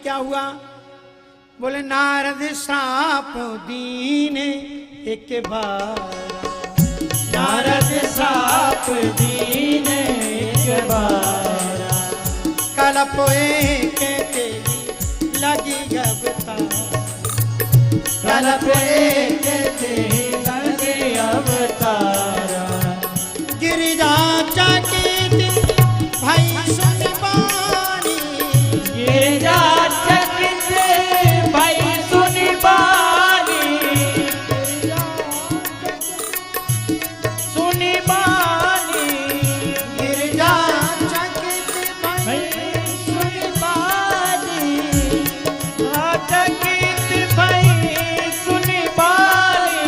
क्या हुआ? बोले नारद श्राप दीने एक बार, नारद श्राप दीने एक बार, कलप एक तेरी लगी अवतार, कलप एक तेरी लगी अवतार, गिरिजा चकित भाई सुन बानी, गिरिजा चकित भाई सुन बानी, सुन बानी, गिरिजा चकित भाई सुन बानी, चकित भाई सुन बानी,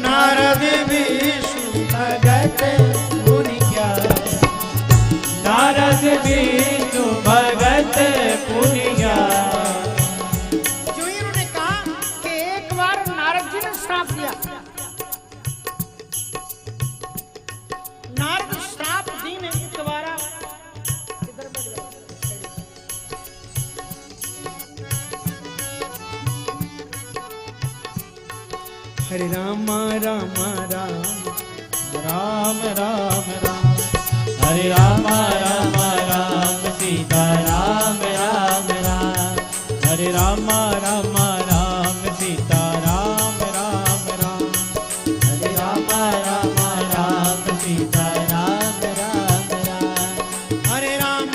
नारद विष्णु भगत मुनि ज्ञान, नारद विष्णु भगत पुनि ज्ञान। जो इन्होंने कहा कि एक बार नारद जी ने श्राप दिया, नारद श्राप दी ने दोबारा इधर बैठ गया। हरे राम राम राम राम राम राम, हरे राम राम राम, सीता राम राम राम, हरे राम राम राम, सीता राम राम राम, हरे राम राम राम, सीता राम राम राम, हरे राम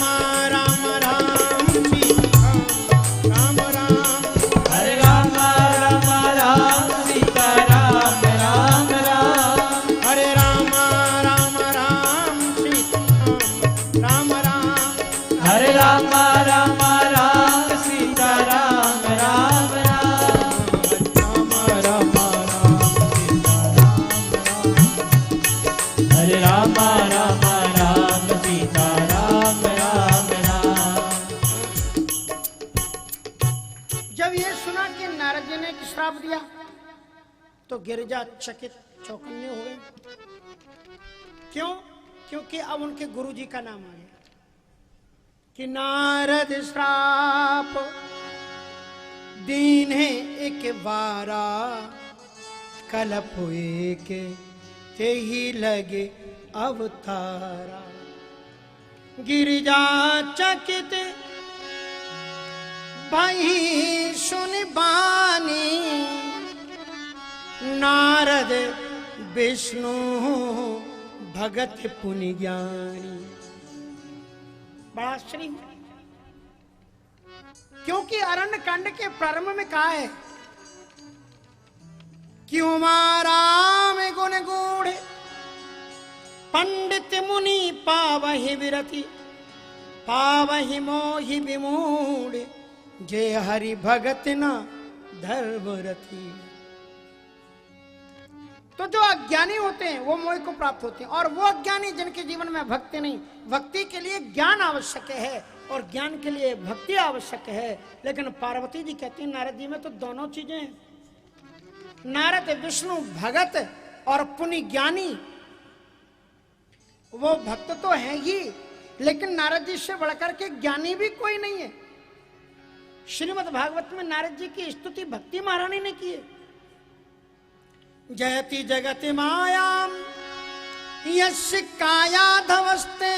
राम राम सीता राम राम, हरे राम राम राम, सीता राम राम राम, हरे राम राम राम सीता राम राम, हरे राम राम राम, सीता राम राम राम, राम राम हरे राम राम राम, सीता राम राम राम। जब ये सुना कि नारद जी ने एक श्राप दिया तो गिरिजा चकित चौकन्ने हो गए। क्यों? क्योंकि अब उनके गुरु जी का नाम आ गया कि नारद श्राप दीन है एक बारा, कलप एक ते ही लगे अवतारा, गिरिजा चकित भाई सुन बानी, नारद विष्णु भगत पुनि ज्ञानी। बड़ा आश्चर्य हुआ, क्योंकि अरण्य कांड के प्रारंभ में कहा है कि उमारा में गुण गूढ़ पंडित मुनि पावहि विरति, पावहि मोहि विमूढ़, जय हरि भगत न धर्मरति। तो जो अज्ञानी होते हैं वो मोह को प्राप्त होते हैं, और वो अज्ञानी जिनके जीवन में भक्ति नहीं, भक्ति के लिए ज्ञान आवश्यक है और ज्ञान के लिए भक्ति आवश्यक है। लेकिन पार्वती जी कहती हैं नारद जी में तो दोनों चीजें हैं, नारद विष्णु भगत और पुनि ज्ञानी। वो भक्त तो है ही, लेकिन नारद जी से बढ़कर के ज्ञानी भी कोई नहीं है। श्रीमद् भागवत में नारद जी की स्तुति भक्ति महारानी ने की है। जयति जगति मायाम यस्य कायाधवस्ते,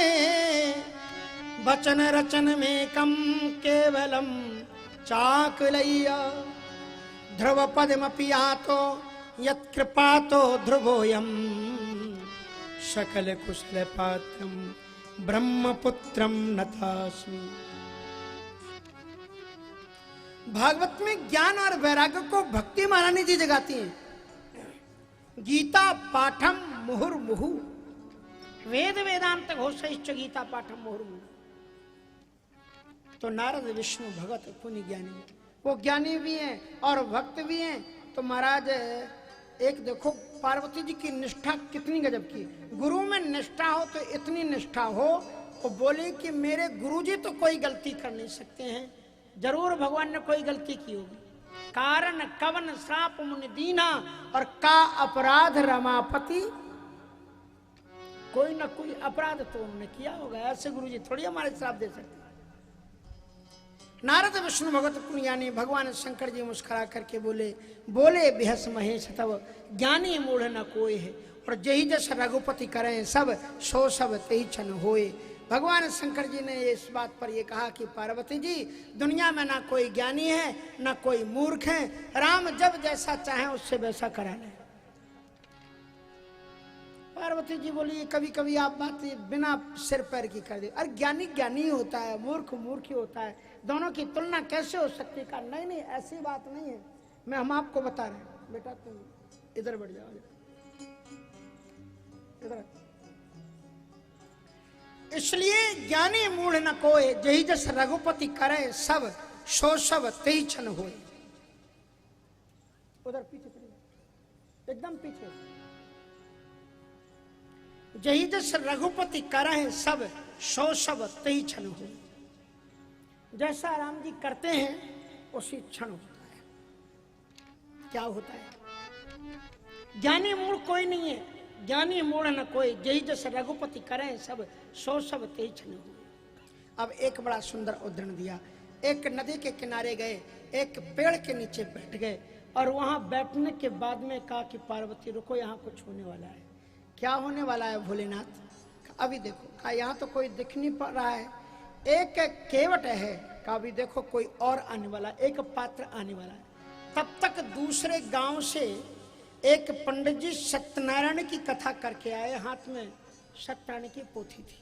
वचन रचन में कम केवलम चाकुलय्या, ध्रुव पदमपि यातो यत्कृपातो ध्रुवोयम, सकल कुशल पात्रम ब्रह्मपुत्रम नतास्मि। भागवत में ज्ञान और वैराग्य को भक्ति महारानी जी जगाती हैं। गीता पाठम मुहुर्मुहु, वेद वेदांत घोषैश्च गीता पाठम मुहुर्मुहु। तो नारद विष्णु भगत पुनि ज्ञानी, वो ज्ञानी भी हैं और भक्त भी हैं। तो महाराज एक देखो पार्वती जी की निष्ठा कितनी गजब की। गुरु में निष्ठा हो तो इतनी निष्ठा हो, वो बोले कि मेरे गुरुजी तो कोई गलती कर नहीं सकते हैं, जरूर भगवान ने कोई गलती की होगी। कारण कवन श्राप मुनि दीना, और का अपराध रमापति, कोई ना कोई अपराध तो उन्होंने किया होगा। ऐसे गुरुजी थोड़ी हमारे श्राप दे सकते। नारद विष्णु भगवत पुण्यानी भगवान शंकर जी मुस्कुरा करके बोले बिहस महेश तब ज्ञानी मूढ़ न कोई है, और जही जस रघुपति करें सब सो सब तेही क्षण होए। भगवान शंकर जी ने इस बात पर यह कहा कि पार्वती जी, दुनिया में ना कोई ज्ञानी है ना कोई मूर्ख है, राम जब जैसा चाहे उससे वैसा करा ले। पार्वती जी बोली कभी कभी आप बात बिना सिर पैर की कर दे, अरे ज्ञानी ज्ञानी ही होता है, मूर्ख मूर्ख ही होता है, दोनों की तुलना कैसे हो सकती है? नहीं नहीं ऐसी बात नहीं है, मैं हम आपको बता रहे हैं। बेटा तुम इधर बैठ जाओ, इधर। इसलिए ज्ञानी मूढ़ न कोय, जही जस रघुपति करे सब सो सब तेही क्षण होए। उधर पीछे एकदम पीछे। जही जस रघुपति करे सब सो सब तेही क्षण होए। जैसा राम जी करते हैं उसी क्षण होता है। क्या होता है? ज्ञानी मूढ़ कोई नहीं है, ज्ञानी मूढ़ न कोई, जही जस रघुपति करें सब सो सब तेही क्षण हुए। अब एक बड़ा सुंदर उदाहरण दिया। एक नदी के किनारे गए, एक पेड़ के नीचे बैठ गए, और वहां बैठने के बाद में कहा कि पार्वती रुको, यहाँ कुछ होने वाला है। क्या होने वाला है भोलेनाथ? अभी देखो। कहा यहाँ तो कोई दिख नहीं पा रहा है, एक केवट है। कहा अभी देखो कोई और आने वाला, एक पात्र आने वाला है। तब तक दूसरे गांव से एक पंडित जी सत्यनारायण की कथा करके आए, हाथ में सत्यनारायण की पोथी थी।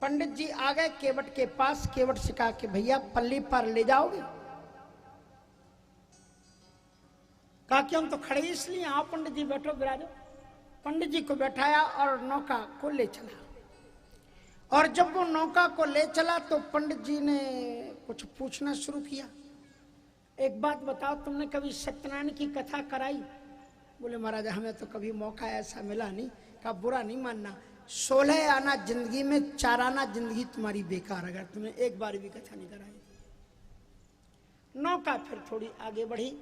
पंडित जी आ गए केवट के पास, केवट से कहा कि भैया पल्ली पार ले जाओगे? कहा कि हम तो खड़े इसलिए, आप पंडित जी बैठो विराजो। पंडित जी को बैठाया और नौका को ले चला, और जब वो नौका को ले चला तो पंडित जी ने कुछ पूछना शुरू किया। एक बात बताओ, तुमने कभी सत्यनारायण की कथा कराई? बोले महाराज हमें तो कभी मौका ऐसा मिला नहीं। कहा बुरा नहीं मानना, 16 आना जिंदगी में 4 आना जिंदगी तुम्हारी बेकार, अगर तुमने एक बार भी कथा नहीं कराई। नौका फिर थोड़ी आगे बढ़ी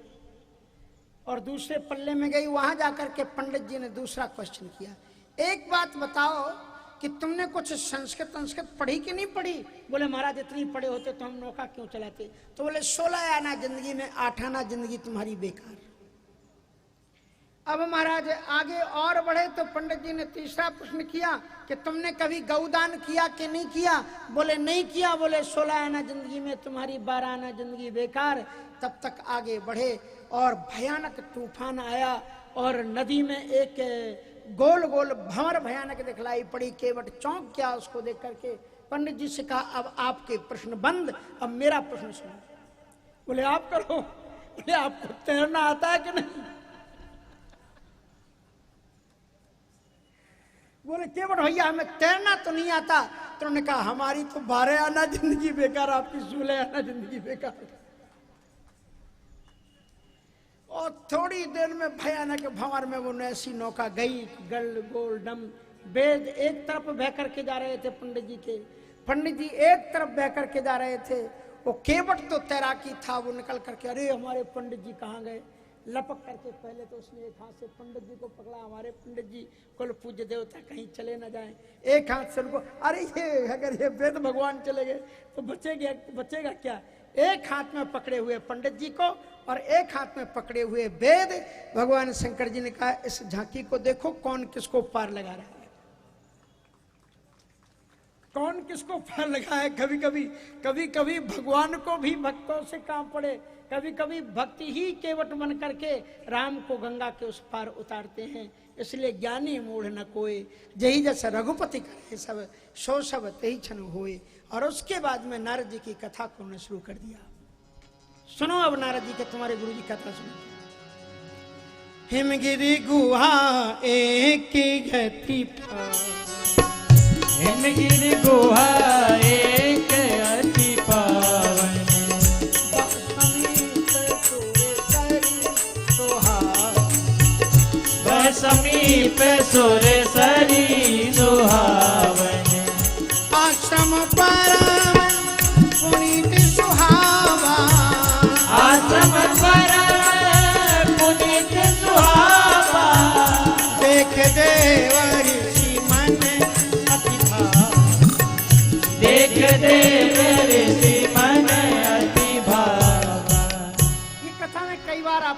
और दूसरे पल्ले में गई। वहां जाकर के पंडित जी ने दूसरा क्वेश्चन किया, एक बात बताओ कि तुमने कुछ संस्कृत पढ़ी कि नहीं पढ़ी? बोले महाराज इतनी पढ़े होते तो हम नौका क्यों चलाते? तो बोले 16 आना जिंदगी में 8 आना जिंदगी तुम्हारी बेकार। अब महाराज आगे और बढ़े तो पंडित जी ने तीसरा प्रश्न किया कि तुमने कभी गौदान किया कि नहीं किया? बोले नहीं किया। बोले 16 आना जिंदगी में तुम्हारी 12 आना जिंदगी बेकार। तब तक आगे बढ़े और भयानक तूफान आया और नदी में एक गोल गोल भंवर भयानक दिखलाई पड़ी। केवट चौंक गया उसको देख करके। पंडित जी से कहा अब आपके प्रश्न बंद, अब मेरा प्रश्न सुनो। बोले आप करो। बोले आपको तैरना आता है कि नहीं? बोले केवट भैया हमें तैरना तो नहीं आता। तो उन्होंने कहा हमारी तो 12 आना जिंदगी बेकार, आपकी 16 आना जिंदगी बेकार। और थोड़ी देर में भयानक भंवर में वो ऐसी नौका गई, गल गोल डम वेद एक तरफ बह करके जा रहे थे पंडित जी के, पंडित जी एक तरफ बह करके जा रहे थे। वो केवट तो तैराकी था, वो निकल करके अरे हमारे पंडित जी कहाँ गए, लपक करके पहले तो उसने एक हाथ से पंडित जी को पकड़ा, हमारे पंडित जी कुल पूज्य देवता कहीं चले न जाएं। एक हाथ से उनको अरे ये अगर ये वेद भगवान चले गए तो बचेगा क्या? एक हाथ में पकड़े हुए पंडित जी को और एक हाथ में पकड़े हुए वेद। भगवान शंकर जी ने कहा इस झांकी को देखो, कौन किसको पार लगा रहा है, कौन किसको पार लगा है। कभी कभी भगवान को भी भक्तों से काम पड़े, कभी कभी भक्ति ही केवट बन करके राम को गंगा के उस पार उतारते हैं। इसलिए ज्ञानी मूढ़ न कोय, जही जैसा रघुपति करे सब सो सब तेही क्षण होए। और उसके बाद में नारद जी की कथा को उन्होंने शुरू कर दिया। सुनो अब नारद जी के तुम्हारे गुरु जी कथा सुनो। हिमगिरी गुहा एक गति हिमगिरी गुहा एक अति पावन, समीप सुर सरी सुहावन, आश्रम परम पुनीत सुहावा, आश्रम परम पुनीत सुहावा, देख देव ऋषि मन अति भाव, देख देव ऋषि मन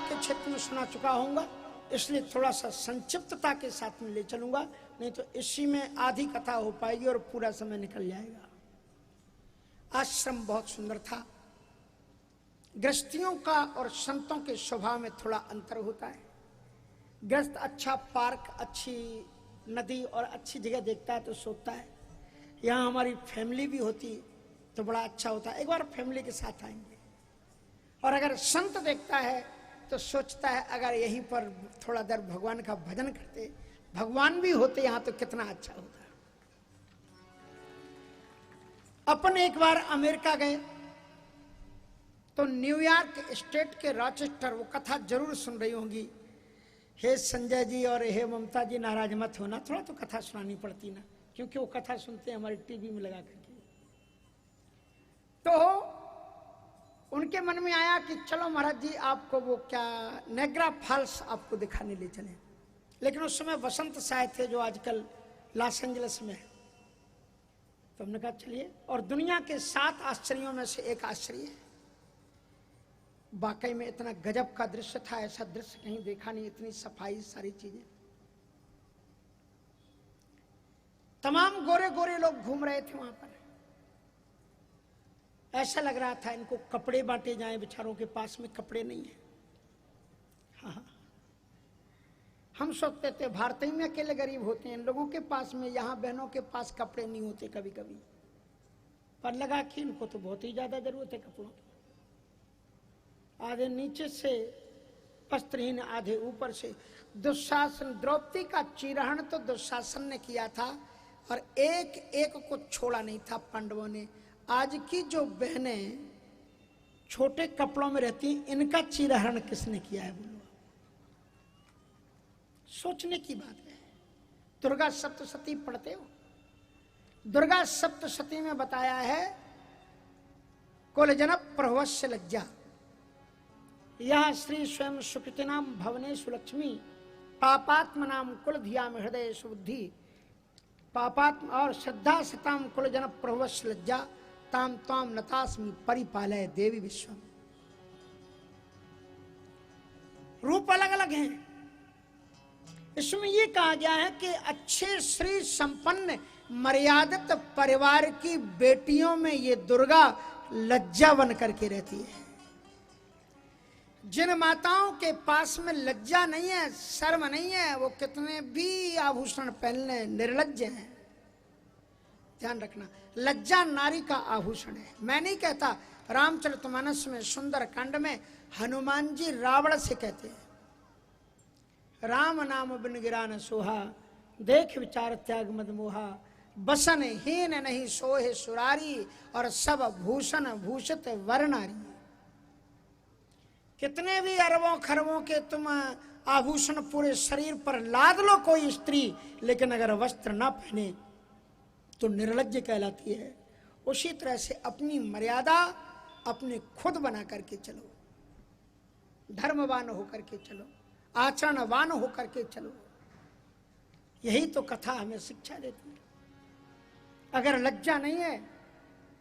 आपके क्षेत्र में सुना चुका होऊंगा, इसलिए थोड़ा सा संक्षिप्तता के साथ में ले चलूंगा, नहीं तो इसी में आधी कथा हो पाएगी और पूरा समय निकल जाएगा। आश्रम बहुत सुंदर था। गृहस्थियों का और संतों के स्वभाव में थोड़ा अंतर होता है। गृहस्थ अच्छा पार्क, अच्छी नदी और अच्छी जगह देखता है तो सोचता है। यहाँ हमारी फैमिली भी होती तो बड़ा अच्छा होता, एक बार फैमिली के साथ आएंगे। और अगर संत देखता है तो सोचता है अगर यहीं पर थोड़ा देर भगवान का भजन करते, भगवान भी होते यहाँ तो कितना अच्छा होता। अपन एक बार अमेरिका गए तो न्यूयॉर्क स्टेट के रॉचेस्टर, वो कथा जरूर सुन रही होंगी। हे संजय जी और हे ममता जी, नाराज मत होना, थोड़ा तो कथा सुनानी पड़ती ना, क्योंकि वो कथा सुनते हैं हमारे टीवी में लगा करके। तो उनके मन में आया कि चलो महाराज जी आपको वो क्या नायग्रा फॉल्स आपको दिखाने ले चले। लेकिन उस समय वसंत साय थे जो आजकल लॉस एंजलिस में है। तो हमने कहा चलिए, और दुनिया के 7 आश्चर्यों में से एक आश्चर्य है। वाकई में इतना गजब का दृश्य था, ऐसा दृश्य कहीं देखा नहीं, इतनी सफाई, सारी चीजें। तमाम गोरे गोरे लोग घूम रहे थे वहां पर। ऐसा लग रहा था इनको कपड़े बांटे जाएं, बेचारों के पास में कपड़े नहीं है। हाँ, हम सोचते थे भारतीय में अकेले गरीब होते हैं, इन लोगों के पास में, यहाँ बहनों के पास कपड़े नहीं होते कभी कभी, पर लगा कि इनको तो बहुत ही ज्यादा जरूरत है कपड़ों की। आधे नीचे से वस्त्रहीन, आधे ऊपर से। दुशासन, द्रौपदी का चीरहरण तो दुशासन ने किया था और एक एक को छोड़ा नहीं था पांडवों ने। आज की जो बहनें छोटे कपड़ों में रहती, इनका चीरहरण किसने किया है बोलो? सोचने की बात है। दुर्गा सप्तशती पढ़ते हो? दुर्गा सप्तशती में बताया है कुलजन प्रभवस्य लज्जा, यह श्री स्वयं सुकृतिनाम भवनेषु लक्ष्मी, पापात्मनाम कुल धियाम हृदय सुबुद्धि, पापात्म और श्रद्धा सताम कुलजन प्रभवस्य लज्जा, ताम ताम नतास्मि परिपालय देवी विश्वम। रूप अलग अलग हैं। इसमें यह कहा गया है कि अच्छे श्री संपन्न मर्यादित परिवार की बेटियों में ये दुर्गा लज्जा बन करके रहती है। जिन माताओं के पास में लज्जा नहीं है, शर्म नहीं है, वो कितने भी आभूषण पहन लें, निर्लज्ज हैं। ध्यान रखना, लज्जा नारी का आभूषण है। मैं नहीं कहता, रामचरितमानस में सुंदर कांड में हनुमान जी रावण से कहते हैं, राम नाम बिन गिरा न सोहा, देख विचार त्याग मद मोहा, बसन हीन नहीं सोहे सुरारी, और सब भूषण भूषित वर नारी। कितने भी अरबों खरबों के तुम आभूषण पूरे शरीर पर लाद लो कोई स्त्री, लेकिन अगर वस्त्र ना पहने तो निर्लज्ज कहलाती है। उसी तरह से अपनी मर्यादा अपने खुद बना करके चलो, धर्मवान होकर के चलो, आचरणवान होकर के चलो। यही तो कथा हमें शिक्षा देती है। अगर लज्जा नहीं है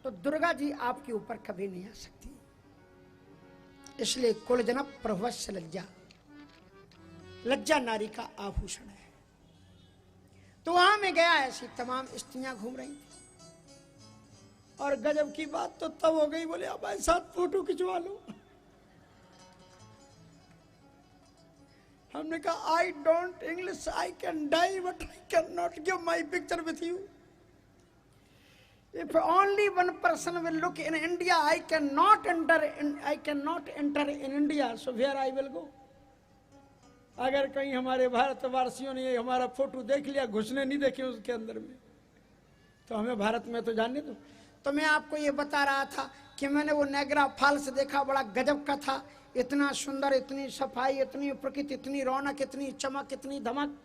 तो दुर्गा जी आपके ऊपर कभी नहीं आ सकती। इसलिए कुलजन प्रभवस्य लज्जा, लज्जा नारी का आभूषण है। तो वहां में गया, ऐसी तमाम स्त्रियां घूम रही थी। और गजब की बात तो तब हो गई, बोले अब साथ फोटो खिंचवा लो। हमने कहा I don't English, I can die but I can not give my picture with you. If only one person will look in India, I cannot enter in India. So where I will go? अगर कहीं हमारे भारतवासियों ने हमारा photo देख लिया, घुसने नहीं देखे उसके अंदर में, तो हमें भारत में तो जाने दो। तो मैं आपको ये बता रहा था कि मैंने वो नायग्रा फॉल्स देखा, बड़ा गजब का था। इतना सुंदर, इतनी सफाई, इतनी प्रकृति, इतनी रौनक, इतनी चमक, इतनी धमक।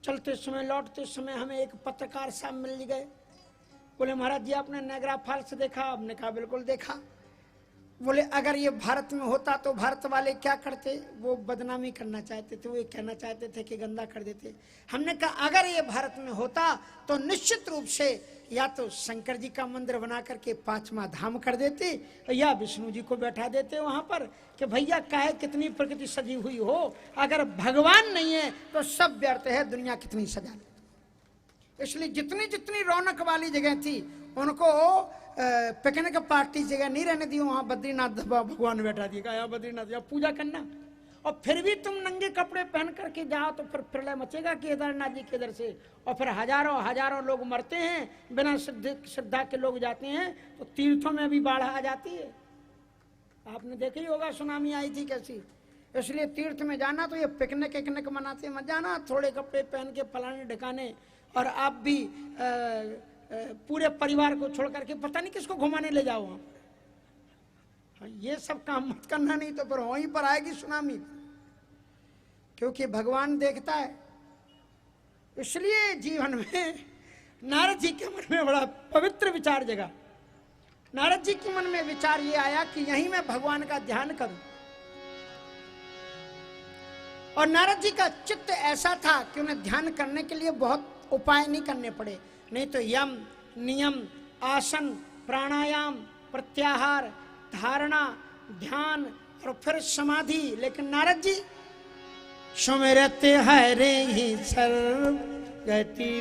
चलते समय, लौटते समय हमें एक पत्रकार साहब मिल गए। बोले महाराज जी आपने नायग्रा फॉल्स देखा? हमने कहा बिल्कुल देखा। बोले अगर ये भारत में होता तो भारत वाले क्या करते, वो बदनामी करना चाहते थे, वो ये कहना चाहते थे कि गंदा कर देते। हमने कहा अगर ये भारत में होता तो निश्चित रूप से या तो शंकर जी का मंदिर बना करके 5वां धाम कर देते, या विष्णु जी को बैठा देते वहां पर कि भैया काहे कितनी प्रकृति सजी हुई हो, अगर भगवान नहीं है तो सब व्यर्थ है, दुनिया कितनी सजा ले। इसलिए जितनी जितनी रौनक वाली जगह थी उनको पिकनिक पार्टी जगह नहीं रहने दी, वहां बद्रीनाथ भगवान बैठा दिया, यहाँ बद्रीनाथ यहाँ पूजा करना, और फिर भी तुम नंगे कपड़े पहन करके जाओ तो फिर प्रलय मचेगा केदारनाथ जी के इधर से, और फिर हजारों हजारों लोग मरते हैं, बिना श्रद्धा के लोग जाते हैं तो तीर्थों में भी बाढ़ आ जाती है। आपने देखा ही होगा सुनामी आई थी कैसी। इसलिए तीर्थ में जाना तो ये पिकनिक विकनिक मनाते मत जाना, थोड़े कपड़े पहन के फलाने ढकाने, और आप भी पूरे परिवार को छोड़ करके पता नहीं किसको घुमाने ले जाओ वहां। ये सब काम मत करना, नहीं तो फिर वहीं पर आएगी सुनामी, क्योंकि भगवान देखता है। इसलिए जीवन में नारद जी के मन में बड़ा पवित्र विचार जगा। नारद जी के मन में विचार ये आया कि यहीं मैं भगवान का ध्यान करूं, और नारद जी का चित्त ऐसा था कि उन्हें ध्यान करने के लिए बहुत उपाय नहीं करने पड़े, नहीं तो यम नियम आसन प्राणायाम प्रत्याहार धारणा ध्यान और फिर समाधि। लेकिन नारद जी सुमिरते हरे ही सर्व गति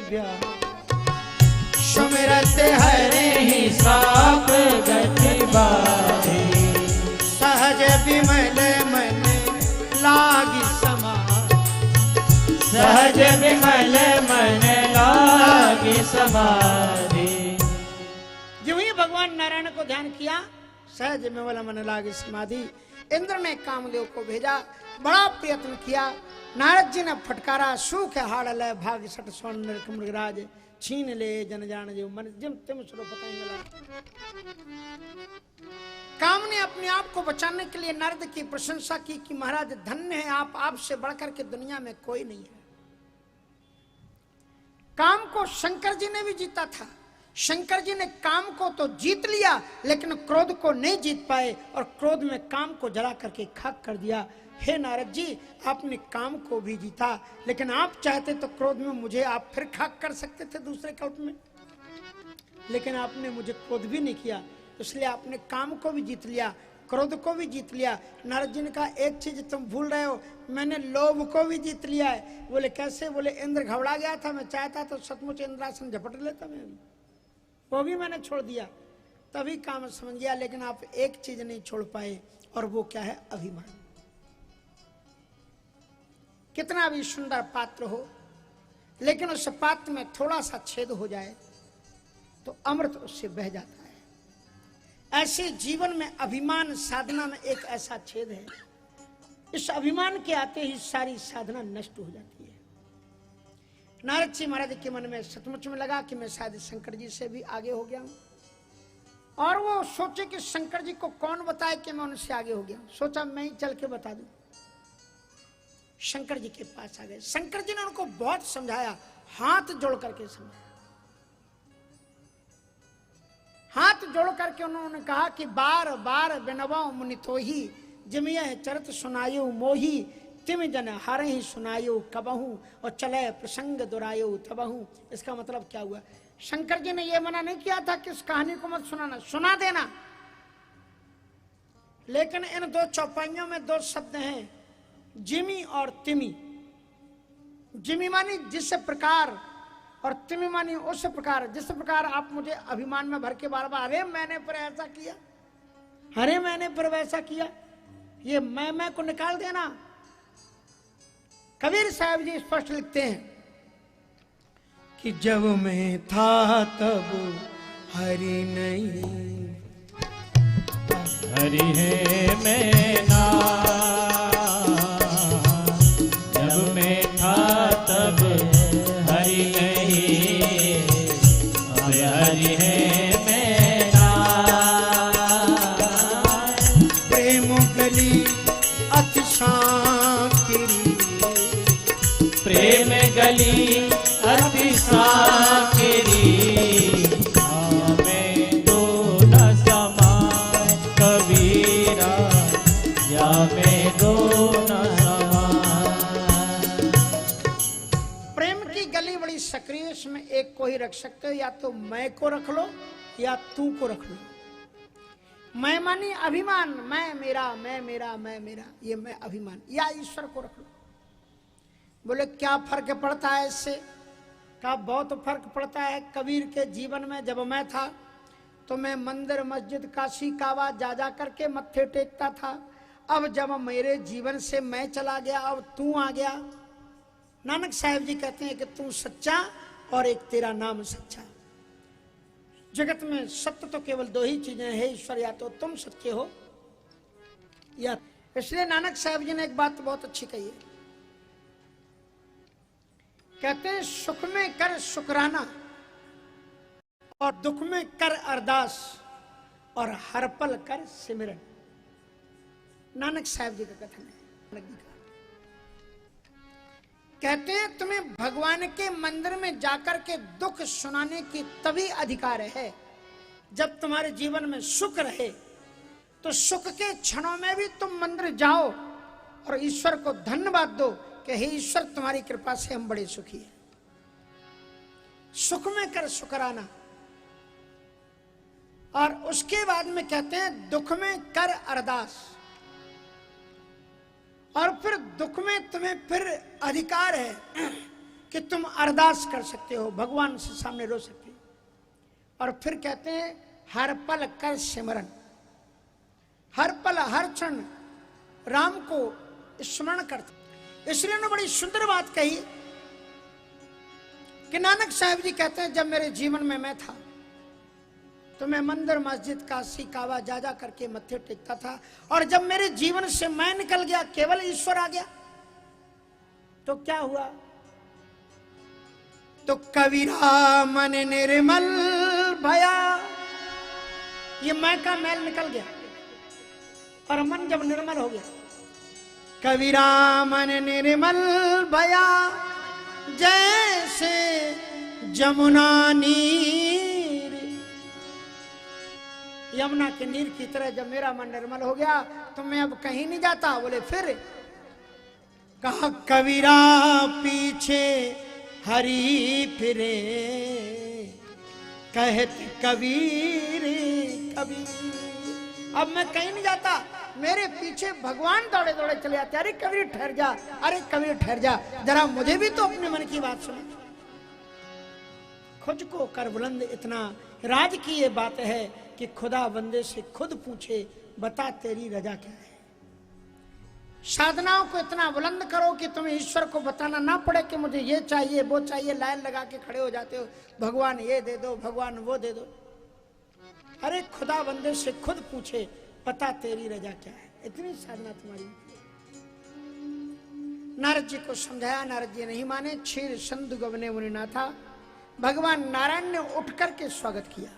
सुमिरते हरे ही सब गति बारे, सहज विमल मन लागी समा, सहज विमल मन लागी समाधि। जो ही भगवान नारायण को ध्यान किया, सहज विमल मन लागी समाधि। इंद्र ने कामदेव को भेजा, बड़ा प्रयत्न किया। नारद जी ने फटकारा, सूख हाड़ लय भाग सट सोन मृगराज, छीन ले जन जान जो मन जिम तिम सुनो पता मिला। काम ने अपने आप को बचाने के लिए नारद की प्रशंसा की कि महाराज धन्य है आप, आपसे बढ़कर के दुनिया में कोई नहीं है। काम को शंकर जी ने भी जीता था। शंकर जी ने काम को तो जीत लिया, लेकिन क्रोध को नहीं जीत पाए, और क्रोध में काम को जला करके खाक कर दिया। हे नारद जी, आपने काम को भी जीता, लेकिन आप चाहते तो क्रोध में मुझे आप फिर खाक कर सकते थे दूसरे कल्प में, लेकिन आपने मुझे क्रोध भी नहीं किया, इसलिए आपने काम को भी जीत लिया, क्रोध को भी जीत लिया। नारद जी ने कहा एक चीज तुम भूल रहे हो, मैंने लोभ को भी जीत लिया है। बोले कैसे? बोले इंद्र घबरा गया था, मैं चाहता तो सचमुच इंद्रासन झपट लेता, मैं वो भी मैंने छोड़ दिया, तभी काम समझ गया। लेकिन आप एक चीज नहीं छोड़ पाए, और वो क्या है? अभिमान। कितना भी सुंदर पात्र हो, लेकिन उस पात्र में थोड़ा सा छेद हो जाए तो अमृत उससे बह जाता है। ऐसे जीवन में अभिमान साधना में एक ऐसा छेद है, इस अभिमान के आते ही सारी साधना नष्ट हो जाती है। नारद जी महाराज के मन में सचमुच में लगा कि मैं शायद शंकर जी से भी आगे हो गया हूं, और वो सोचे कि शंकर जी को कौन बताए कि मैं उनसे आगे हो गया हूं। सोचा मैं ही चल के बता दूं। शंकर जी के पास आ गए। शंकर जी ने उनको बहुत समझाया, हाथ जोड़ करके समझाया। हाथ जोड़ करके उन्होंने कहा कि बार बार बिनवो मुनि तोही, जिमियह चरित सुनायो मोही, तिम जन हर ही सुनायो कबहू, और चले प्रसंग दुरायो तबहू। इसका मतलब क्या हुआ? शंकर जी ने यह मना नहीं किया था कि इस कहानी को मत सुनाना, सुना देना, लेकिन इन दो चौपाइयों में दो शब्द हैं, जिमी और तिमी। जिमी मानी जिस प्रकार, और तिमी मानी उस प्रकार। जिस प्रकार आप मुझे अभिमान में भर के बार बार अरे मैंने पर ऐसा किया, अरे मैंने पर वैसा किया, ये मैं को निकाल देना। कबीर साहब जी स्पष्ट लिखते हैं कि जब मैं था तब हरि नहीं, हरि है मैं ना, जब मैं था तब हरि नहीं, अब हरि है मैं ना। प्रेम गली अति सांकरी, प्रेम गली अति सांकरी, में दो न समाए कबीर ही रख सकते हो, या तो मैं को रख लो या तू को रख लो। मैं मानी अभिमान, मैं मेरा, मैं मेरा, मैं मेरा, ये मैं अभिमान, या ईश्वर को रख लो। बोले क्या फर्क पड़ता है इससे? कहा बहुत फर्क पड़ता है। कबीर के जीवन में जब मैं था तो मैं मंदिर मस्जिद काशी कावा जा जा करके मत्थे टेकता था। अब जब मेरे जीवन से मैं चला गया, अब तू आ गया। नानक साहब जी कहते हैं कि तू सच्चा और एक तेरा नाम सच्चा। जगत में सत्य तो केवल दो ही चीजें हैं, ईश्वर, या तो तुम सच्चे हो या। इसलिए नानक साहब जी ने एक बात बहुत अच्छी कही है, कहते हैं सुख में कर शुक्राना और दुख में कर अरदास और हर पल कर सिमरन। नानक साहब जी का कथन है। कहते हैं तुम्हें भगवान के मंदिर में जाकर के दुख सुनाने की तभी अधिकार है जब तुम्हारे जीवन में सुख रहे। तो सुख के क्षणों में भी तुम मंदिर जाओ और ईश्वर को धन्यवाद दो कि हे ईश्वर तुम्हारी कृपा से हम बड़े सुखी हैं। सुख में कर शुक्राना, और उसके बाद में कहते हैं दुख में कर अरदास, और फिर दुख में तुम्हें फिर अधिकार है कि तुम अरदास कर सकते हो, भगवान से सामने रो सकते हो। और फिर कहते हैं हर पल कर सिमरन, हर पल हर क्षण राम को स्मरण करते। इसलिए उन्होंने बड़ी सुंदर बात कही कि नानक साहब जी कहते हैं जब मेरे जीवन में मैं था तो मैं मंदिर मस्जिद काशी कावा जा जा करके मत्थे टेकता था, और जब मेरे जीवन से मैं निकल गया, केवल ईश्वर आ गया, तो क्या हुआ? तो कबीरा मन निर्मल भया, ये मैं का मैल निकल गया और मन जब निर्मल हो गया, कबीरा मन निर्मल भया जैसे जमुना नीर, यमुना के नीर की तरह जब मेरा मन निर्मल हो गया तो मैं अब कहीं नहीं जाता। बोले फिर कहा कबीरा पीछे हरी फिरे कहते कबीर कबीर, अब मैं कहीं नहीं जाता, मेरे पीछे भगवान दौड़े दौड़े चले आते। अरे कबीर ठहर जा, अरे कबीर ठहर जा, जरा मुझे भी तो अपने मन की बात सुनो। खुद को कर बुलंद, इतना राज की ये बात है कि खुदा बंदे से खुद पूछे बता तेरी रजा क्या है। साधनाओं को इतना बुलंद करो कि तुम्हें ईश्वर को बताना ना पड़े कि मुझे ये चाहिए वो चाहिए, लाइन लगा के खड़े हो जाते हो, भगवान ये दे दो, भगवान वो दे दो। अरे खुदा बंदे से खुद पूछे पता तेरी रजा क्या है, इतनी साधना तुम्हारी। नारद जी को समझाया, नारद जी नहीं माने। क्षीर संधु गवने मुनिना था, भगवान नारायण ने उठ करके स्वागत किया।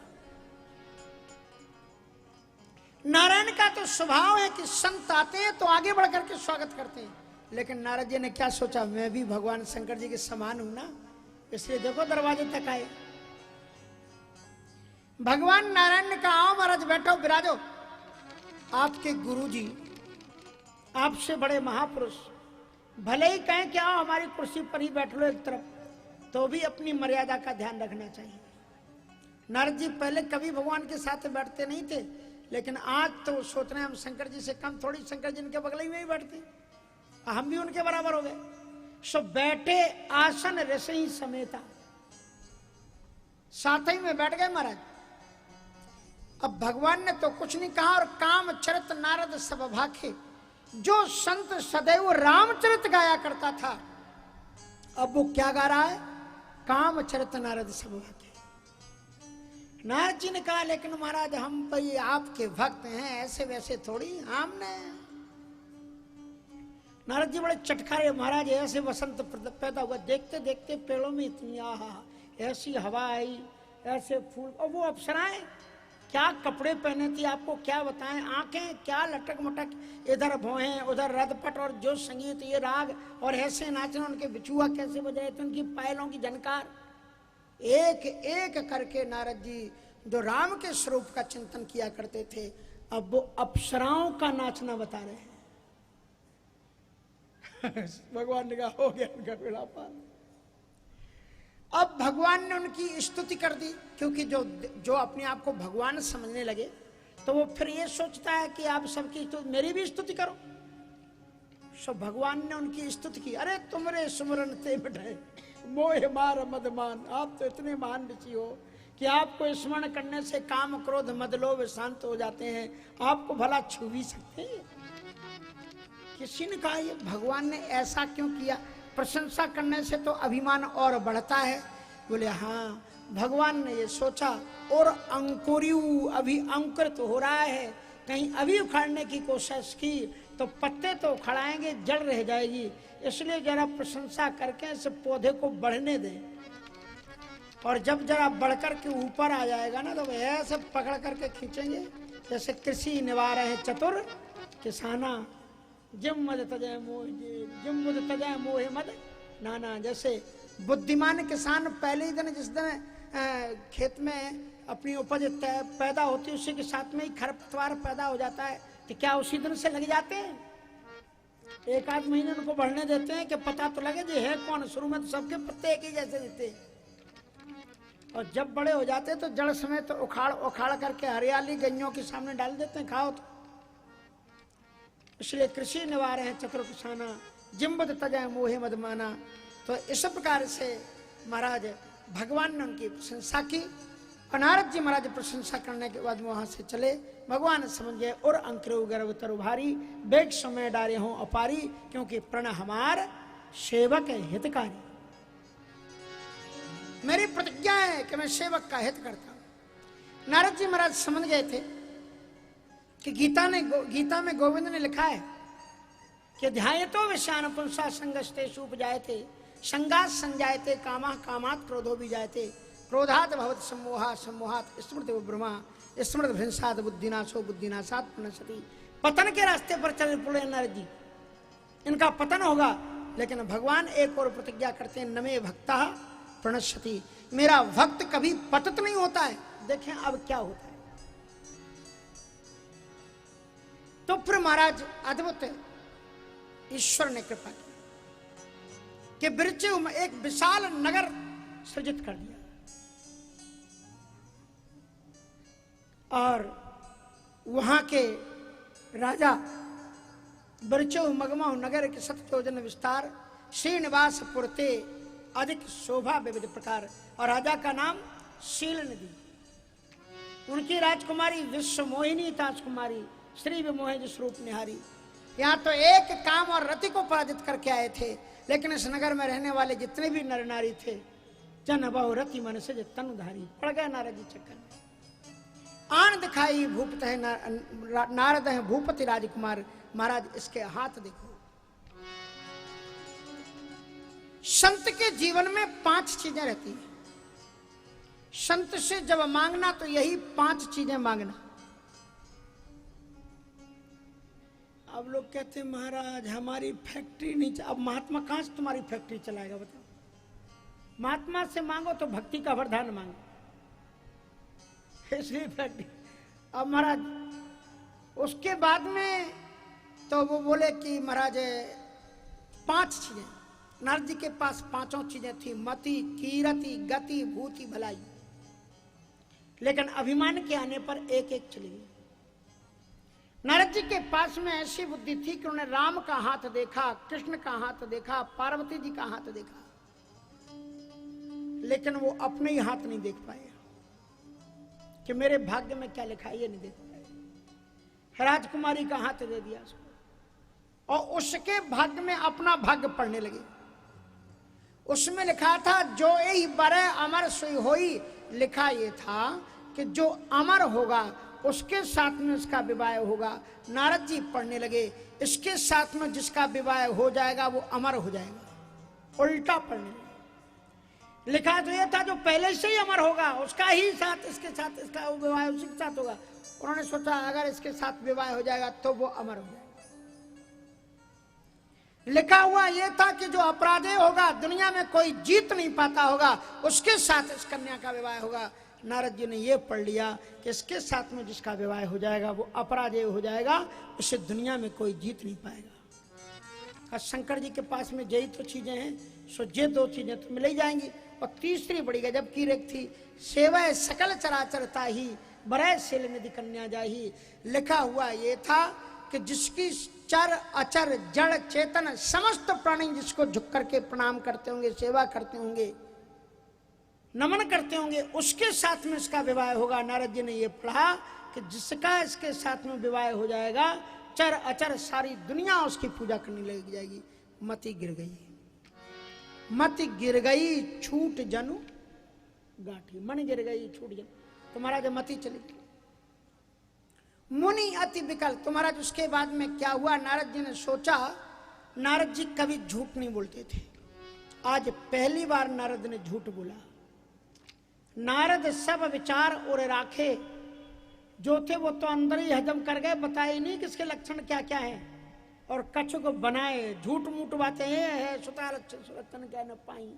नारायण का तो स्वभाव है कि संत आते हैं तो आगे बढ़ करके स्वागत करते हैं, लेकिन नारद जी ने क्या सोचा, मैं भी भगवान शंकर जी के समान हूं ना, इसलिए देखो दरवाजे तक आए। भगवान नारायण ने कहा आओ महाराज बैठो विराजो, आपके गुरुजी, आपसे बड़े महापुरुष, भले ही कहें कि आओ हमारी कुर्सी पर ही बैठ लो एक तरफ, तो भी अपनी मर्यादा का ध्यान रखना चाहिए। नारद जी पहले कभी भगवान के साथ बैठते नहीं थे, लेकिन आज तो सोच रहे हैं हम शंकर जी से कम थोड़ी, शंकर जी इनके बगल में ही बैठते, हम भी उनके बराबर हो गए। सो बैठे आसन रसई समेता, साथ ही में बैठ गए महाराज। अब भगवान ने तो कुछ नहीं कहा, और काम चरित नारद सब भाखे, जो संत सदैव रामचरित गाया करता था, अब वो क्या गा रहा है, काम चरित नारद सब भाखे। नारद जी ने कहा लेकिन महाराज हम भाई आपके भक्त हैं, ऐसे वैसे थोड़ी हमने। नारद जी बड़े चटखारे, महाराज ऐसे वसंत पैदा हुआ, देखते देखते पेड़ों में इतनी आहा ऐसी हवा आई, ऐसे फूल, और वो अप्सराएं क्या कपड़े पहने थी आपको क्या बताएं, आंखें क्या लटक मटक, इधर भौहें उधर रदपट, और जो संगीत ये राग, और ऐसे नाचना, उनके बिछुआ कैसे बजाए थे, उनकी पायलों की झनकार, एक एक करके नारद जी जो राम के स्वरूप का चिंतन किया करते थे, अब वो अप्सराओं का नाचना बता रहे हैं। भगवान ने कहा हो गया उनका बेड़ा पार। अब भगवान ने उनकी स्तुति कर दी, क्योंकि जो अपने आप को भगवान समझने लगे तो वो फिर ये सोचता है कि आप सबकी मेरी भी स्तुति करो। सो भगवान ने उनकी स्तुति की। अरे तुमरे सुमरन ते बैठे मोह मार मदमान, आप तो इतने महान ऋषि हो कि आपको स्मरण करने से काम क्रोध मद लोभ शांत हो जाते हैं, आपको भला छू भी सकते हैं। किसी ने कहा ये भगवान ने ऐसा क्यों किया? प्रशंसा करने से तो अभिमान और बढ़ता है। बोले हाँ, भगवान ने ये सोचा और अंकुरियु अभी अंकुरित हो रहा है, कहीं अभी उखाड़ने की कोशिश की तो पत्ते तो उखड़ाएंगे, जड़ रह जाएगी, इसलिए जरा प्रशंसा करके इस पौधे को बढ़ने दें। और जब जरा बढ़कर के ऊपर आ जाएगा ना तो ऐसे पकड़ करके खींचेंगे, जैसे कृषि निवार है चतुर किसाना, जिम मद तजय मोह, जिम मद तजय मोह मद नाना। जैसे बुद्धिमान किसान पहले ही दिन जिस दिन खेत में अपनी उपज पैदा होती है उसी के साथ में ही खरपतवार पैदा हो जाता है, तो क्या उसी दिन से लग जाते हैं? एक आध महीने उनको बढ़ने देते हैं कि पता तो लगे जी है कौन। शुरू में तो सबके पत्ते एक ही जैसे देते हैं, और जब बड़े हो जाते हैं तो जड़ समेत तो उखाड़ करके हरियाली गइयों के सामने डाल देते हैं, खाओ तो। इसलिए कृषि निवार है चतुर किसाना, जिम्बद तजय मोहे मदमाना। तो इस प्रकार से महाराज भगवान ने उनकी प्रशंसा की। नारद जी महाराज प्रशंसा करने के बाद वहां से चले। भगवान समझ गए और अंकुर गर्भ तरु भारी, बेग समय डारे हों अपारी, क्योंकि प्रण हमार सेवक है हितकारी। मेरी प्रतिज्ञा है कि मैं सेवक का हित करता हूं। नारद जी महाराज समझ गए थे कि गीता में गोविंद ने लिखा है कि ध्यायतो विषयान पुंसा संगस्तेषु उपजायते, संगात संजायते कामः, कामात् क्रोधो विजायते, क्रोधात् भवति सम्मोहः, सम्मोहात् स्मृति विभ्रमा, स्मृति भ्रंशात् बुद्धिनाशो, बुद्धिनाशात् प्रणश्यति। पतन के रास्ते पर चल पड़े नारद जी, इनका पतन होगा। लेकिन भगवान एक और प्रतिज्ञा करते हैं, नमे भक्तः प्रणश्यति, मेरा भक्त कभी पतित नहीं होता है। देखें अब क्या होता है। तो फिर महाराज अद्भुत ईश्वर ने कृपा की कि बिरचु में एक विशाल नगर सृजित कर दिया, और वहां के राजा बिरचु मगमो नगर के 7 योजन विस्तार, श्रीनिवास पुरते अधिक शोभा विविध प्रकार। और राजा का नाम शील नदी। उनकी राजकुमारी विश्व मोहिनी राजकुमारी, श्री विमोह स्वरूप निहारी। यहाँ तो एक काम और रति को पराजित करके आए थे, लेकिन इस नगर में रहने वाले जितने भी नर नारी थे, जन बहु रति मन से तनुधारी, पड़ गए नारद जी चक्कर में। आन दिखाई भूपत है नारद है भूपति राजकुमार। महाराज इसके हाथ देखो। संत के जीवन में 5 चीजें रहती हैं। संत से जब मांगना तो यही 5 चीजें मांगना। अब लोग कहते हैं महाराज हमारी फैक्ट्री नहीं, अब महात्मा कहां से तुम्हारी फैक्ट्री चलाएगा बताओ? महात्मा से मांगो तो भक्ति का वरदान मांगो, इसलिए फैक्ट्री। अब महाराज उसके बाद में तो वो बोले कि महाराज 5 चीजें। नारद जी के पास 5 चीजें थी, मति, कीरति, गति, भूति, भलाई। लेकिन अभिमान के आने पर एक एक चली गई। नारद जी के पास में ऐसी बुद्धि थी कि उन्होंने राम का हाथ देखा, कृष्ण का हाथ देखा, पार्वती जी का हाथ देखा, लेकिन वो अपने ही हाथ नहीं देख पाए कि मेरे भाग्य में क्या लिखा है, ये नहीं देख पाए। राजकुमारी का हाथ दे दिया उसको, और उसके भाग्य में अपना भाग्य पढ़ने लगे। उसमें लिखा था जो यही बरे अमर सोई होई। लिखा ये था कि जो अमर होगा उसके साथ में उसका विवाह होगा। नारद जी पढ़ने लगे, इसके साथ में जिसका विवाह हो जाएगा वो अमर हो जाएगा। उल्टा पढ़ने लगे। लिखा तो ये था जो पहले से ही अमर होगा उसका ही साथ इसके साथ इसका विवाह उसी के साथ होगा। उन्होंने सोचा अगर इसके साथ विवाह हो जाएगा तो वो अमर हो जाएगा। लिखा हुआ यह था कि जो अपराधी होगा, दुनिया में कोई जीत नहीं पाता होगा, उसके साथ इस कन्या का विवाह होगा। नारद जी ने यह पढ़ लिया कि इसके साथ में जिसका विवाह हो जाएगा वो अपराजेय हो जाएगा, उसे दुनिया में कोई जीत नहीं पाएगा। और शंकर जी के पास में यही तो चीजें हैं, सो ये दो चीजें तो मिल ही जाएंगी। और तीसरी बड़ी गजब की रेख थी, सेवा सकल चराचरता ही बरय सेल निधि कन्या जाही। लिखा हुआ ये था कि जिसकी चर अचर जड़ चेतन समस्त प्राणी जिसको झुक करके प्रणाम करते होंगे, सेवा करते होंगे, नमन करते होंगे, उसके साथ में इसका विवाह होगा। नारद जी ने ये पढ़ा कि जिसका इसके साथ में विवाह हो जाएगा, चर अचर सारी दुनिया उसकी पूजा करने लग जाएगी। मति गिर गई, मति गिर गई, छूट जनु गांठी। मन गिर गई, छूट जनु। तुम्हारा जो मति चली गई। मुनि अति विकल। तुम्हारा उसके बाद में क्या हुआ? नारद जी ने सोचा, नारद जी कभी झूठ नहीं बोलते थे, आज पहली बार नारद ने झूठ बोला। नारद सब विचार और राखे जो थे वो तो अंदर ही हजम कर गए, बताए नहीं किसके लक्षण क्या क्या है, और कछु को बनाए झूठ मूठ बातें है सुतार सुरतन क्या न पाई।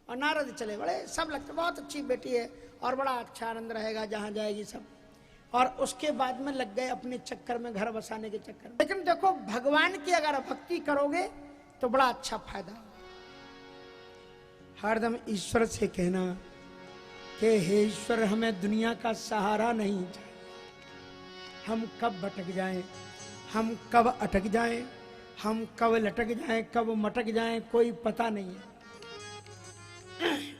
और नारद चले बड़े सब लगते बहुत अच्छी बेटी है और बड़ा अच्छा आनंद रहेगा जहां जाएगी सब। और उसके बाद में लग गए अपने चक्कर में, घर बसाने के चक्कर में। लेकिन देखो भगवान की अगर भक्ति करोगे तो बड़ा अच्छा फायदा होगा। हरदम ईश्वर से कहना कि हे ईश्वर हमें दुनिया का सहारा नहीं चाहिए, हम कब भटक जाएं, हम कब अटक जाएं, हम कब लटक जाएं, कब मटक जाएं, कोई पता नहीं है।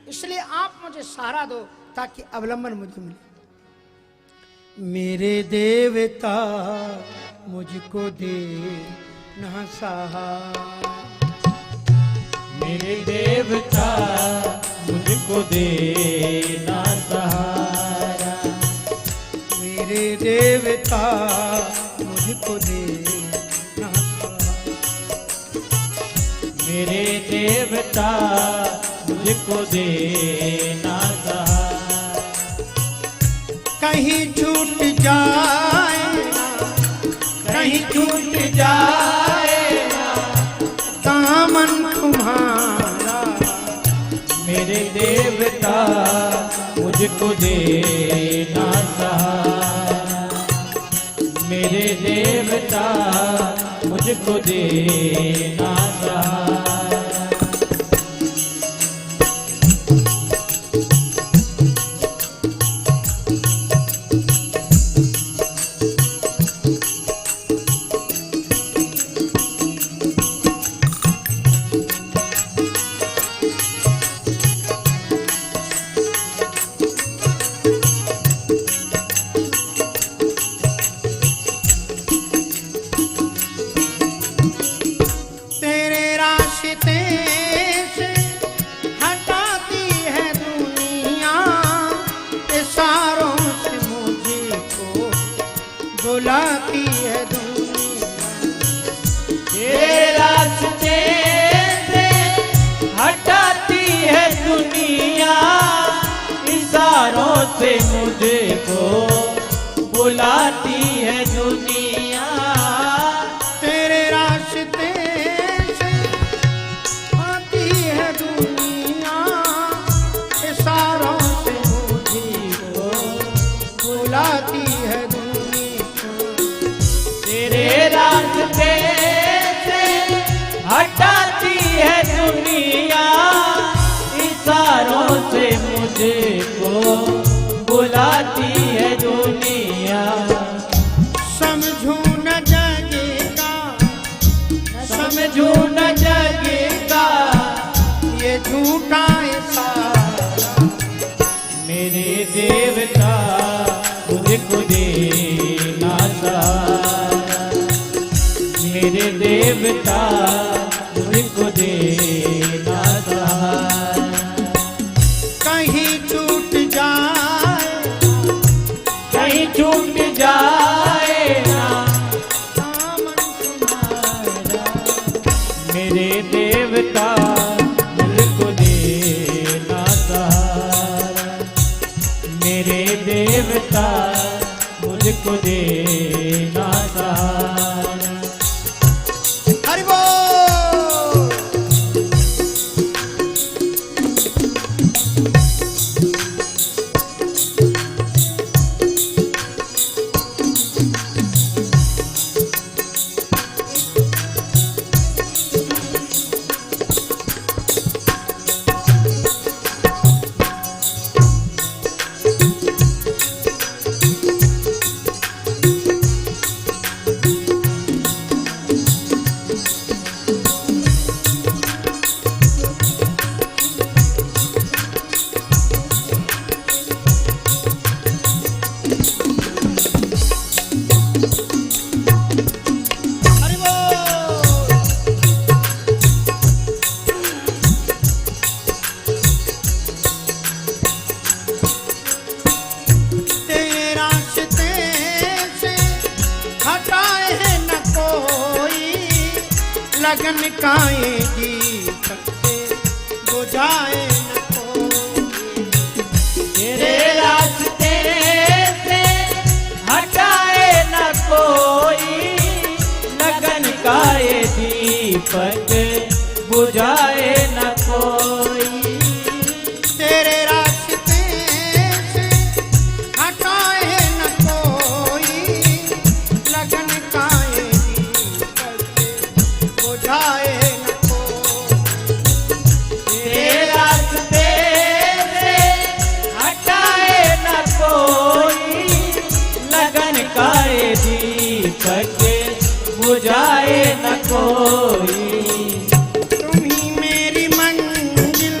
इसलिए आप मुझे सहारा दो ताकि अवलंबन मुझे मिले। मेरे देवता मुझको दे ना सहारा, मेरे देवता मुझको दे ना सहारा, मेरे देवता मुझको दे ना सहारा, मेरे देवता मुझको दे ना सहारा। कहीं छूट जाए ना, कहीं छूट जाए ना दामन तुम्हारा, मेरे देवता मुझको दे ना सहारा, मेरे देवता मुझको दे ना सहारा। बुलाती है दुनिया, तेरे रास्ते से हटाती है दुनिया, इशारों से मुझको बुलाती है दुनिया। तेरे रास्ते से आती है दुनिया, इशारों से मुझको बुलाती है दुनिया। तेरे रास्ते से हटाती है दुनिया, इशारों से मुझको बुलाती है दुनिया। समझू न जगेगा, समझू न जगेगा ये झूठा इशारा, मेरे देवता मुझको दे ना सहारा, मेरे देवता मुझको दे ना सहारा। कहीं छूट जाए, कहीं छूट जाए ना दामन तुम्हारा, मेरे देवता मुझको दे ना सहारा, मेरे देवता मुझको दे ना सहारा। हरि बोल। लगन काए दीपक से बुझाए न कोई। तेरे रास्ते से हटाए न कोई, लगन का ये दीपक बुझाए न कोई। तेरे रास्ते से हटाए न कोई, लगन काए दीपक से बुझाए न कोई। तेरे रास्ते से हटाए न कोई, लगन का ये दीपक बुझाए न कोई। तुम ही मेरी मंजिल,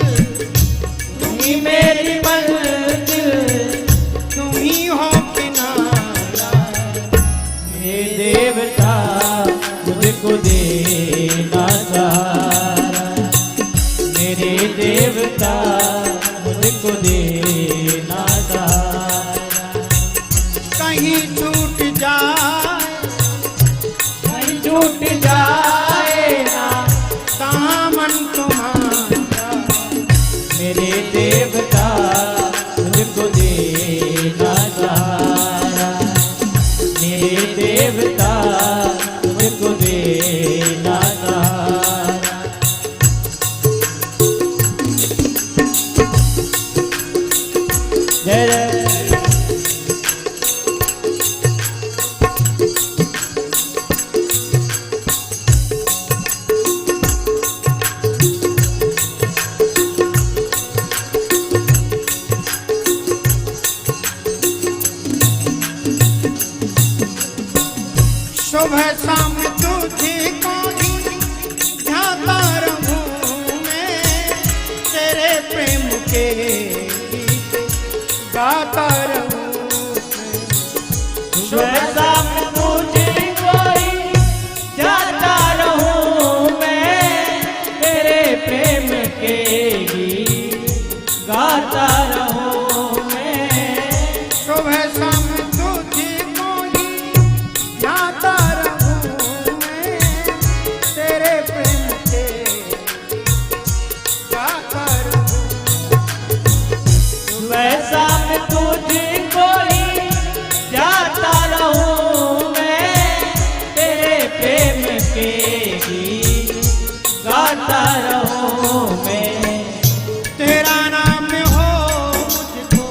तुम ही मेरी मंजिल, तुम ही हो किनारा। हे देवता मुझको देना सहारा, मेरे देवता मुझको देना सहारा। कहीं छूट जाए, कहीं छूट जाए ना दामन तुम्हारा। मेरे देवता मुझको देना सहारा, मेरे देवता मुझको देना सहारा। जय जय सुबह शाम तुझे को ही ध्याता रहूं मैं, तेरे प्रेम के गीत गाता रहूं मैं। सुबह शाम मुझे कोई जाता रहूं मैं, तेरे प्रेम के गीत गाता रहूं मैं। सुबह शाम तुझे को ही ध्याता रहूं मैं, तेरे प्रेम के गाता रहूं। सुबह शाम तुझे कोई जाता रहूं मैं, तेरे प्रेम के गीत गाता रहूं मैं। तेरा नाम हो मुझको,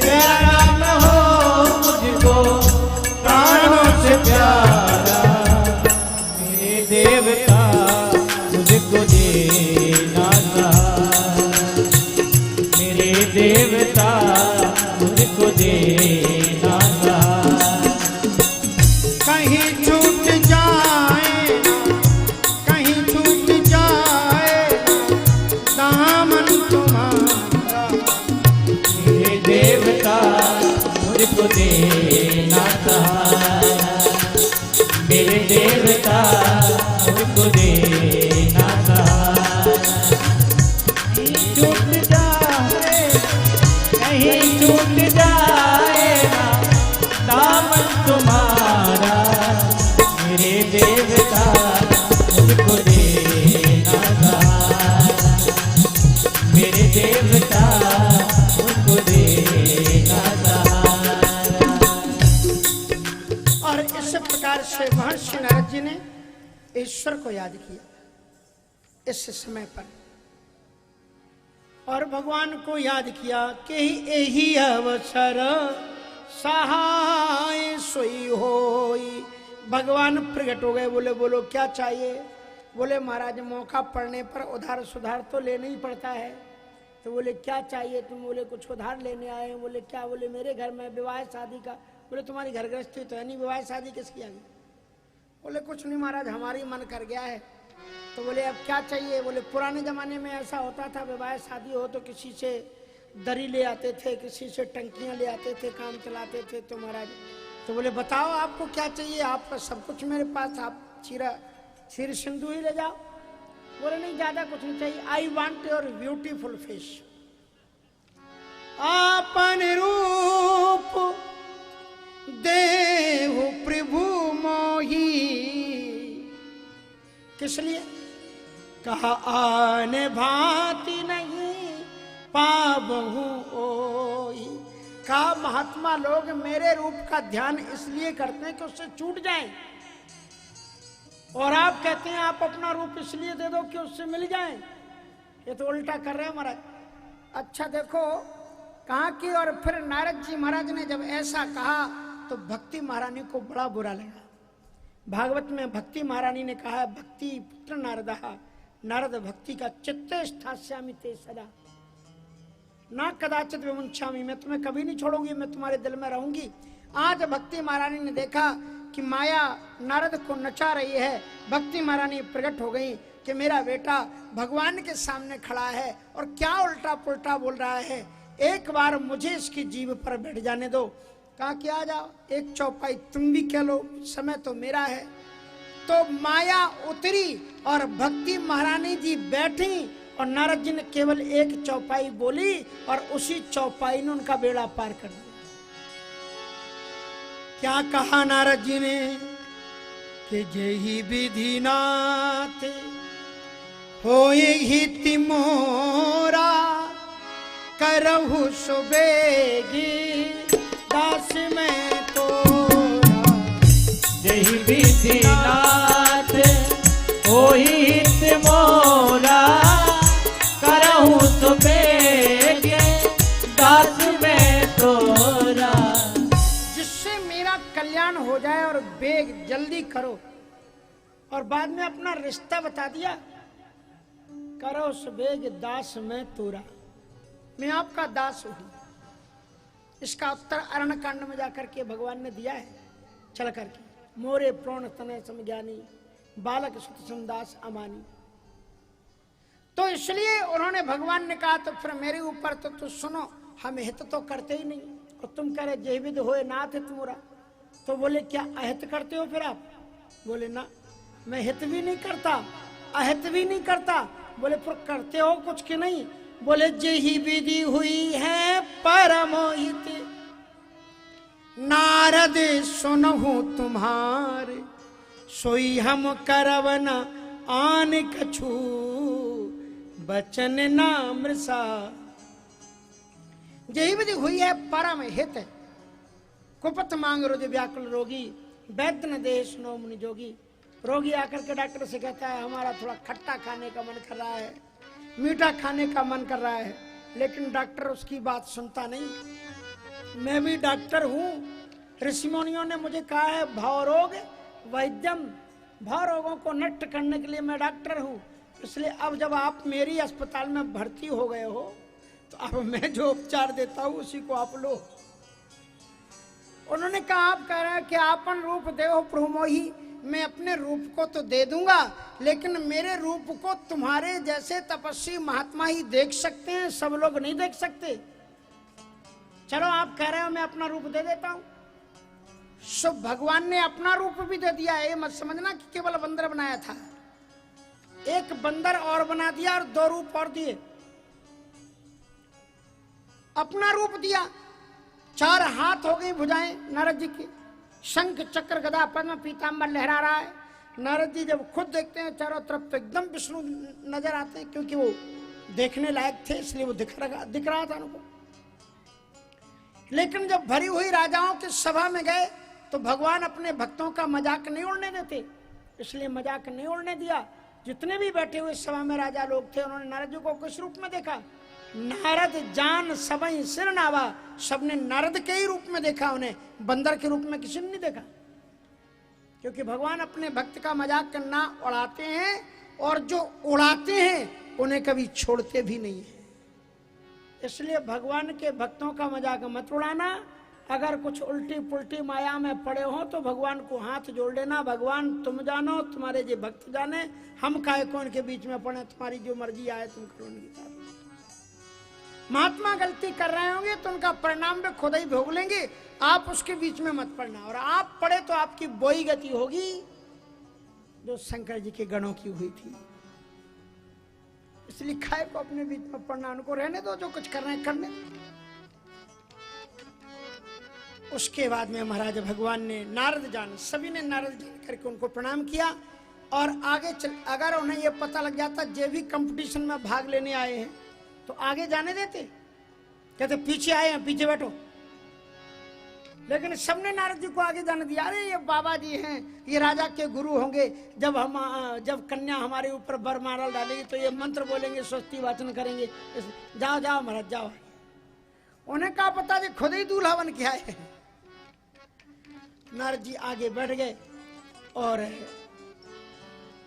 तेरा नाम हो मुझको प्राणों से प्यारा, मेरे देवता मुझको देना सहारा, मेरे देवता मुझको देना सहारा। कहीं छूट जाए ना, कहीं छूट जाए ना दामन तुम्हारा। मेरे देवता मुझको देना सहारा, मेरे देवता मुझको देना सहारा। कहीं छूट जाए, कहीं छूट जाए ना दामन तुम्हारा, मेरे देवता मुझको देना सहारा, मेरे देवता मुझको देना सहारा। और इस प्रकार से महर्षि नारद जी ने ईश्वर को याद किया इस समय पर, और भगवान को याद किया कि यही अवसर सहाय सोई होई। भगवान प्रकट हो गए। बोले बोलो क्या चाहिए? बोले महाराज मौका पड़ने पर उधार सुधार तो लेना ही पड़ता है। तो बोले क्या चाहिए तुम? बोले कुछ उधार लेने आए। बोले क्या? बोले मेरे घर में विवाह शादी का। बोले तुम्हारी घर गृहस्थी तो है नहीं, विवाह शादी किसकी आ गई? बोले कुछ नहीं महाराज, हमारी मन कर गया है। तो बोले अब क्या चाहिए? बोले पुराने जमाने में ऐसा होता था, विवाह शादी हो तो किसी से दरी ले आते थे, किसी से टंकियां ले आते थे, काम चलाते थे। तो महाराज तो बोले बताओ आपको क्या चाहिए? आपका सब कुछ मेरे पास, आप सिर सिंधु ही ले जाओ। बोले नहीं ज्यादा कुछ नहीं चाहिए। I want your beautiful face. आपन रूप देहु प्रभु मोही, किस लिए? कहा आने भांति नहीं पाबहू ओई। कहा महात्मा लोग मेरे रूप का ध्यान इसलिए करते हैं कि उससे छूट जाएं, और आप कहते हैं आप अपना रूप इसलिए दे दो कि उससे मिल जाएं। ये तो उल्टा कर रहे हैं महाराज। अच्छा देखो कहा कि और फिर नारद जी महाराज ने जब ऐसा कहा तो भक्ति महारानी को बड़ा बुरा लगा। भागवत में भक्ति महारानी ने कहा, भक्ति पुत्र नारदः नारद भक्ति का चित्ते स्थास्यामि ते सदा ना कदाचित विमुंचामि। मैं तुम्हें कभी नहीं छोड़ूंगी, मैं तुम्हारे दिल में रहूंगी। आज भक्ति महारानी ने देखा कि माया नारद को नचा रही है। भक्ति महारानी प्रकट हो गई कि मेरा बेटा भगवान के सामने खड़ा है और क्या उल्टा पुल्टा बोल रहा है, एक बार मुझे इसकी जीभ पर बैठ जाने दो। कहा कि आ जाओ, एक चौपाई तुम भी कह लो, समय तो मेरा है। तो माया उतरी और भक्ति महारानी जी बैठी और नारद जी ने केवल एक चौपाई बोली और उसी चौपाई ने उनका बेड़ा पार कर दिया। क्या कहा नारद जी ने कि जेहि विधि नाथ होई हिति मोरा करहु सुबेगी दास में तोरा। जेहि विधि नाथ होई हित मोरा करहु सुबेगी दास में तोरा। जिससे मेरा कल्याण हो जाए और बेग जल्दी करो। और बाद में अपना रिश्ता बता दिया, करो सुबेग दास में तोरा, मैं आपका दास हूं। इसका उत्तर अरण्य कांड में जाकर के भगवान ने दिया है चल करके, मोरे प्रोण तनय समज्ञानी बालक सुत संदास अमानी। तो इसलिए उन्होंने भगवान ने कहा तो फिर मेरे ऊपर तो सुनो, हम हित तो करते ही नहीं, और तुम कह रहे जय विद होए नाथ हित मोरा। तो बोले क्या अहित करते हो फिर आप? बोले ना, मैं हित भी नहीं करता अहित भी नहीं करता। बोले फिर करते हो कुछ कि नहीं? बोले जेहि विधि हुई है परम हित नारद सुनहु तुम्हारे, सोई हम करवन आन कछु बचन नाम सा। जेहि विधि हुई है परम हित, कुपत मांग रुज व्याकुल रोगी, वैद्य न देह सुनो मुनि जोगी। रोगी आकर के डॉक्टर से कहता है हमारा थोड़ा खट्टा खाने का मन कर रहा है, मीठा खाने का मन कर रहा है, लेकिन डॉक्टर उसकी बात सुनता नहीं। मैं भी डॉक्टर हूँ, ऋषि मुनियों ने मुझे कहा है भावरोग वैद्यम, भाव रोगों को नष्ट करने के लिए मैं डॉक्टर हूँ। इसलिए अब जब आप मेरी अस्पताल में भर्ती हो गए हो तो अब मैं जो उपचार देता हूँ उसी को आप लो। उन्होंने कहा आप कह रहे हैं कि आपन रूप देहो प्रभु मोहि, मैं अपने रूप को तो दे दूंगा, लेकिन मेरे रूप को तुम्हारे जैसे तपस्वी महात्मा ही देख सकते हैं, सब लोग नहीं देख सकते। चलो आप कह रहे हो मैं अपना रूप दे देता हूं, सो भगवान ने अपना रूप भी दे दिया है। ये मत समझना कि केवल बंदर बनाया था, एक बंदर और बना दिया और दो रूप और दिए। अपना रूप दिया, 4 हाथ हो गई भुजाएं नारद जी की, शंख चक्र गदा पद्म पीतांबर लहरा रहा है। नारद जी जब खुद देखते हैं चारों तरफ तो एकदम विष्णु नजर आते हैं, क्योंकि वो देखने लायक थे इसलिए वो दिख रहा था उनको। लेकिन जब भरी हुई राजाओं की सभा में गए तो भगवान अपने भक्तों का मजाक नहीं उड़ने देते, इसलिए मजाक नहीं उड़ने दिया। जितने भी बैठे हुए सभा में राजा लोग थे उन्होंने नारद जी को किस रूप में देखा? नारद जान सबई सिर नावा, सबने नारद के ही रूप में देखा उन्हें, बंदर के रूप में किसी ने नहीं देखा। क्योंकि भगवान अपने भक्त का मजाक ना उड़ाते हैं, और जो उड़ाते हैं उन्हें कभी छोड़ते भी नहीं है। इसलिए भगवान के भक्तों का मजाक मत उड़ाना। अगर कुछ उल्टी पुल्टी माया में पड़े हो तो भगवान को हाथ जोड़ लेना, भगवान तुम जानो, तुम्हारे जो भक्त जाने, हम काहे को इनके बीच में पड़े, तुम्हारी जो मर्जी आए तुम करो उनकी साथ। महात्मा गलती कर रहे होंगे तो उनका परिणाम भी खुद ही भोग लेंगे, आप उसके बीच में मत पड़ना। और आप पड़े तो आपकी वही गति होगी जो शंकर जी के गणों की हुई थी। इसलिए खाए को अपने बीच में पड़ना, उनको रहने दो, जो कुछ कर रहे हैं करने। उसके बाद में महाराज भगवान ने नारद जान, सभी ने नारद जान करके उनको प्रणाम किया। और आगे चल, अगर उन्हें ये पता लग जाता जे भी कंपटीशन में भाग लेने आए हैं तो आगे जाने देते, कहते पीछे आए हैं, पीछे बैठो। लेकिन सबने नारद जी को आगे जाने दिया। अरे ये बाबा जी हैं, ये राजा के गुरु होंगे, जब कन्या हमारे ऊपर बरमाला डालेगी तो ये मंत्र बोलेंगे, स्वस्ति वाचन करेंगे, जाओ जाओ महाराज जाओ। उन्हें क्या पता जी खुद ही दूल्हा बन के आए। नारद जी आगे बैठ गए और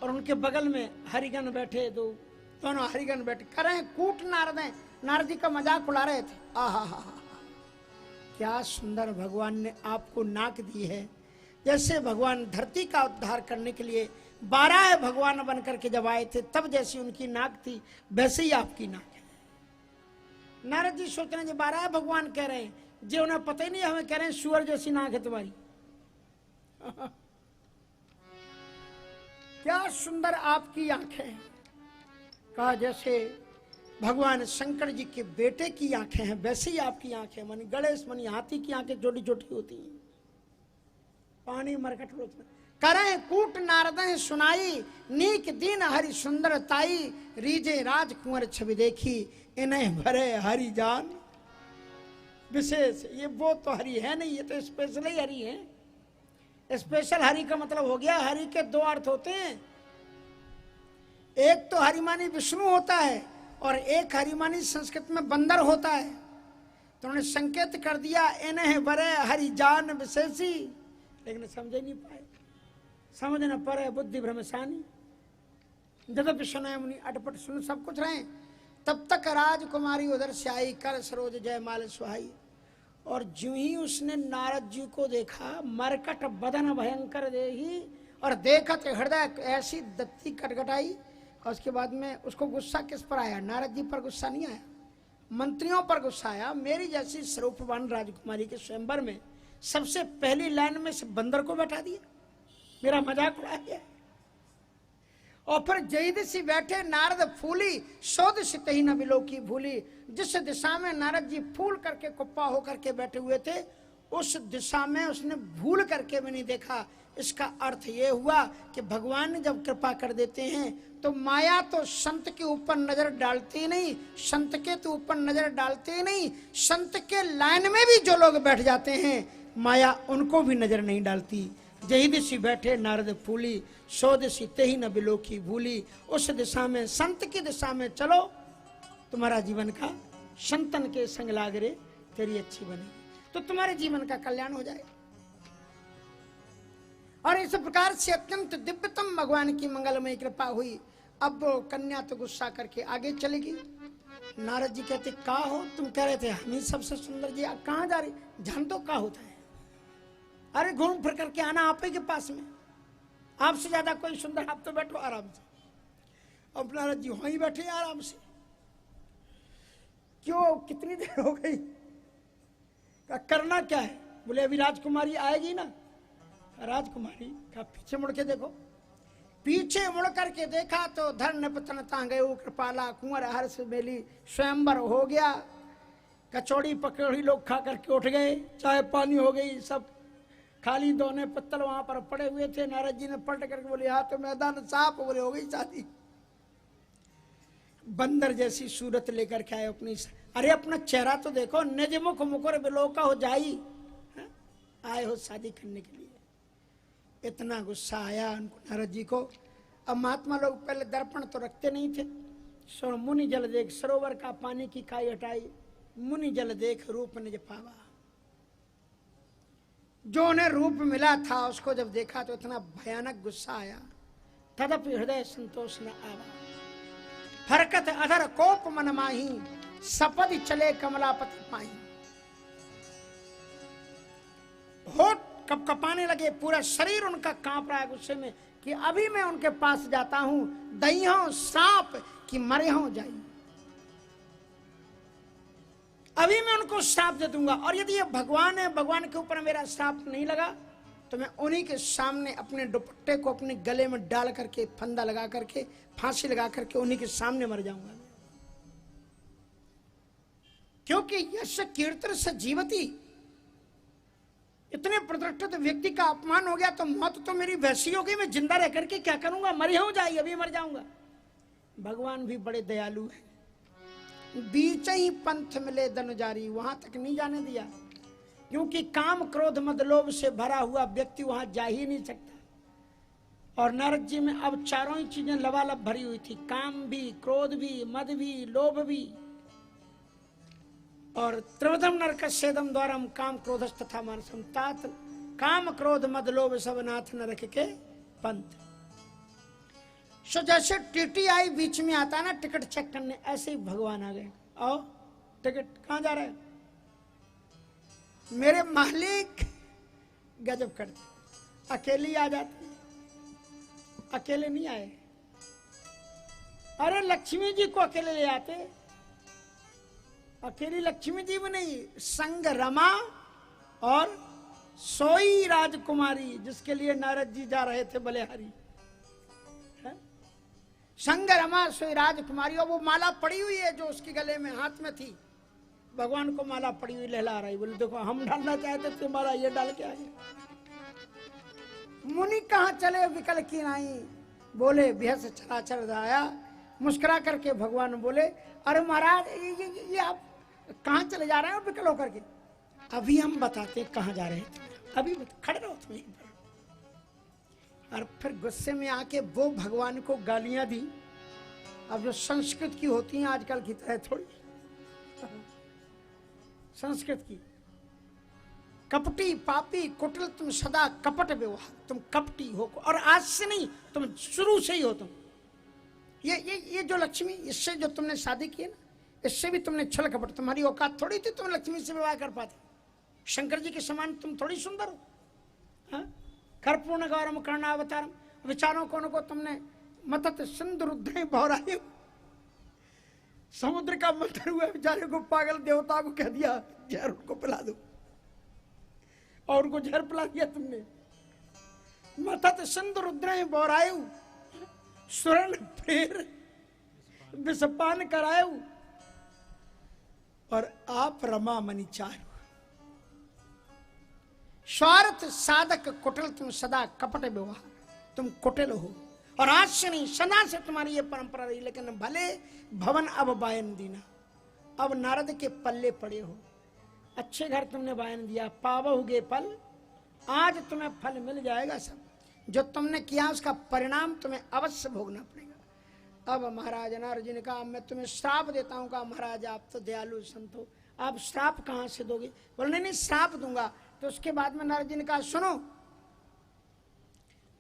उनके बगल में हरिगण बैठे, दोनों हरिगण बैठे कर रहे हैं, कूट नारद हैं, नारद जी का मजाक उड़ा रहे थे। आहा, क्या सुंदर भगवान ने आपको नाक दी है। जैसे भगवान धरती का उद्धार करने के लिए 12 भगवान बनकर के जब आए थे तब जैसी उनकी नाक थी वैसे ही आपकी नाक है। नारद जी सोच रहे हैं 12 भगवान कह रहे हैं, जो उन्हें पता ही नहीं, हमें कह रहे हैं सुअर जैसी नाक है तुम्हारी। क्या सुंदर आपकी आंखें, कहा जैसे भगवान शंकर जी के बेटे की आंखें हैं वैसे ही आपकी आंखें, मनी गणेश मनी हाथी की आंखें छोटी छोटी होती हैं, पानी मरकट रोचना करें कूट नारदें सुनाई, नीक दिन हरि सुंदर ताई, रीजे राजकुंवर छवि देखी, इन्हें भरे हरि जान विशेष। ये वो तो हरि है नहीं, ये तो स्पेशल ही हरि है। स्पेशल हरि का मतलब हो गया, हरि के 2 अर्थ होते हैं, एक तो हरिमानी विष्णु होता है और एक हरिमानी संस्कृत में बंदर होता है। तो उन्होंने संकेत कर दिया इन्हें बरे हरि जान विशेषी, लेकिन समझे नहीं पाए, समझ न पाए बुद्धि भ्रमशानी। जब सुने मुनि अटपट सुन सब कुछ रहे, तब तक राजकुमारी उधर से आई, कर सरोज जयमाल सुहाई। और जो ही उसने नारद जी को देखा, मरकट बदन भयंकर देही, और देखत हृदय ऐसी दत्ती कटकटाई। और उसके बाद में उसको गुस्सा किस पर आया? नारद जी पर गुस्सा नहीं आया, मंत्रियों पर गुस्सा आया। मेरी जैसी स्वरूपवान राजकुमारी के स्वयंवर में सबसे पहली लाइन में से बंदर को बैठा दिया, मेरा मजाक उड़ाया। और फिर जय दिशि बैठे नारद फूली, सो दिशि तही न बिलो की भूली। जिस दिशा में नारद जी फूल करके कुप्पा होकर के बैठे हुए थे, उस दिशा में उसने भूल करके भी नहीं देखा। इसका अर्थ ये हुआ कि भगवान जब कृपा कर देते हैं तो माया तो संत के ऊपर नजर डालती नहीं, संत के तो ऊपर नजर डालते नहीं, संत के लाइन में भी जो लोग बैठ जाते हैं माया उनको भी नजर नहीं डालती। जही दिशि बैठे नारद फूली, सो दिशि तेही न बिलोकी भूली। उस दिशा में, संत की दिशा में चलो, तुम्हारा जीवन का संतन के संग लागरे तेरी अच्छी बनेगी, तो तुम्हारे जीवन का कल्याण हो जाए। और इस प्रकार से अत्यंत दिव्यतम भगवान की मंगलमय कृपा हुई। अब कन्या तो गुस्सा करके आगे चलेगी। नारद जी कहते का हो, तुम कह रहे थे हम ही सबसे सुंदर जी, कहाँ जा रही? जान तो का होता है, अरे घूम फिर करके आना आप ही के पास में, आपसे ज्यादा कोई सुंदर, आप तो बैठो आराम से। अब नारद जी वहीं बैठे आराम से। क्यों, कितनी देर हो गई? करना क्या है? बोले अभी राजकुमारी आएगी ना। राजकुमारी का पीछे मुड़ के देखो। पीछे मुड़ करके देखा तो धर्म पतन तांगे कृपाला, कुंवर हर्ष मेली, स्वयंवर हो गया। कचौड़ी पकौड़ी लोग खा करके उठ गए, चाय पानी हो गई, सब खाली दोने पत्तल वहां पर पड़े हुए थे। नारद जी ने पलट करके बोले हाँ तो मैदान साफ, बोले हो गई शादी। बंदर जैसी सूरत लेकर के आए अपनी, अरे अपना चेहरा तो देखो, निज मुख मुकुर बिलोका हो जाई, आए हो शादी करने के लिए। इतना गुस्सा आया उनको नारद जी को। अब महात्मा लोग पहले दर्पण तो रखते नहीं थे। मुनि जल देख सरोवर का पानी की खाई हटाई, मुनि जल देख रूप निज पावा। जो उन्हें रूप मिला था उसको जब देखा तो इतना भयानक गुस्सा आया। तदपि हृदय संतोष न आवा, फरकत अधर कोप मन माही, सपदि चले कमलापति पाई। होठ कप कपाने लगे, पूरा शरीर उनका कांप रहा है गुस्से में कि अभी मैं उनके पास जाता हूं, दही हो सांप कि मरे हो जाई, अभी मैं उनको श्राप दे दूंगा। और यदि ये भगवान है, भगवान के ऊपर मेरा श्राप नहीं लगा तो मैं उन्हीं के सामने अपने दुपट्टे को अपने गले में डाल करके, फंदा लगा करके, फांसी लगा करके उन्हीं के सामने मर जाऊंगा। क्योंकि यश कीर्तन से जीवती, इतने प्रतिष्ठित व्यक्ति का अपमान हो गया तो मौत तो मेरी वैसी हो गई, मैं जिंदा रह करके क्या करूंगा, मरी हो जाएगी, अभी मर जाऊंगा। भगवान भी बड़े दयालु हैं। बीच ही पंथ मिले दनुजारी, वहां तक नहीं जाने दिया, क्योंकि काम क्रोध मद लोभ से भरा हुआ व्यक्ति वहां जा ही नहीं सकता। और नरक जी में अब चारों ही चीजें लबालब भरी हुई थी, काम भी, क्रोध भी, मद भी, लोभ भी। और त्रिविधम नरक सेदम द्वारम काम क्रोधस तथा मानसम तात काम क्रोध मद लोभ सब नाथ नरक के पंथ। सो जैसे टीटी आई बीच में आता है ना टिकट चेक करने, ऐसे ही भगवान आ गए। आओ टिकट, कहां जा रहे हो? मेरे मालिक गजब करते, अकेली आ जाती, अकेले नहीं आए। अरे लक्ष्मी जी को अकेले ले आते, अकेली लक्ष्मी जी भी नहीं, संग रमा और सोई राजकुमारी, जिसके लिए नारद जी जा रहे थे बलिहारी। संग रमा सोई राजकुमारी, और वो माला पड़ी हुई है जो उसके गले में हाथ में थी, भगवान को माला पड़ी हुई लहला रही। बोले देखो हम डालना चाहते तुम्हारा ये डाल के आए। मुनि कहाँ चले विकल की नाई, बोले बेहस चराचर आया। मुस्कुरा करके भगवान बोले अरे महाराज ये आप कहाँ चले जा रहे हो विकल होकर के? अभी हम बताते कहाँ जा रहे थे, अभी खड़े रहो तुम यहीं पर। और फिर गुस्से में आके वो भगवान को गालियां दी। अब जो संस्कृत की होती हैं आजकल की तरह थोड़ी, संस्कृत की, कपटी पापी कुटिल, तुम सदा कपट व्यवहार, तुम कपटी हो। और आज से नहीं, तुम शुरू से ही हो। तुम ये जो लक्ष्मी, इससे जो तुमने शादी की है ना, इससे भी तुमने छल कपट, तुम्हारी औकात थोड़ी थी तुम लक्ष्मी से विवाह कर पाते। शंकर जी के समान तुम थोड़ी सुंदर हो। हाँ? कर्पूर्ण गौरम कर्णावतारम, विचारों को तुमने मतत सिंधु रुद्र भौराई, समुद्र का मंथन हुआ, बेचारे को पागल देवता को कह दिया जहर उनको पिला दो, और उनको जहर पिला दिया तुमने। मतत सिंधु रुद्र भौरायु, स्वर्ण फेर विषपान करायु, और आप रमा मणि चारु। स्वार्थ साधक कुटिल, तुम सदा कपट व्यवहार, तुम कुटिल हो। और आज से नहीं, सदा से तुम्हारी ये परंपरा रही। लेकिन भले भवन अब बायन दीना, अब नारद के पल्ले पड़े हो। अच्छे घर तुमने बायन दिया, पावहुगे फल, आज तुम्हें फल मिल जाएगा। सब जो तुमने किया उसका परिणाम तुम्हें अवश्य भोगना पड़ेगा। अब महाराज नारद जी ने कहा मैं तुम्हें श्राप देता हूँ। कहा महाराज आप तो दयालु संत हो, आप श्राप कहाँ से दोगे? बोले नहीं श्राप दूंगा। तो उसके बाद में नारद जी ने कहा सुनो,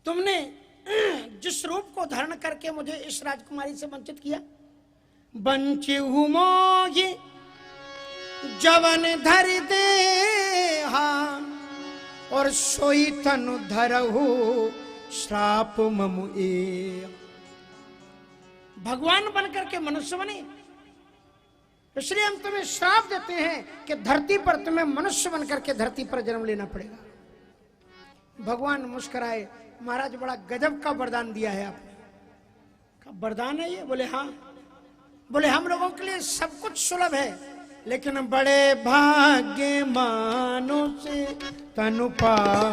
तुमने जिस रूप को धारण करके मुझे इस राजकुमारी से वंचित किया, बंचिहु मोहि जवन धर दे हाँ, और सोई तनु धरहु श्राप ममु ए। भगवान बन करके मनुष्य बने, इसलिए हम तुम्हें श्राप देते हैं कि धरती पर तुम्हें मनुष्य बन करके धरती पर जन्म लेना पड़ेगा। भगवान मुस्कुराए, महाराज बड़ा गजब का वरदान दिया है आपने। वरदान है ये? बोले हाँ। बोले हम लोगों के लिए सब कुछ सुलभ है, लेकिन बड़े भाग्य मानुष तनु पावा,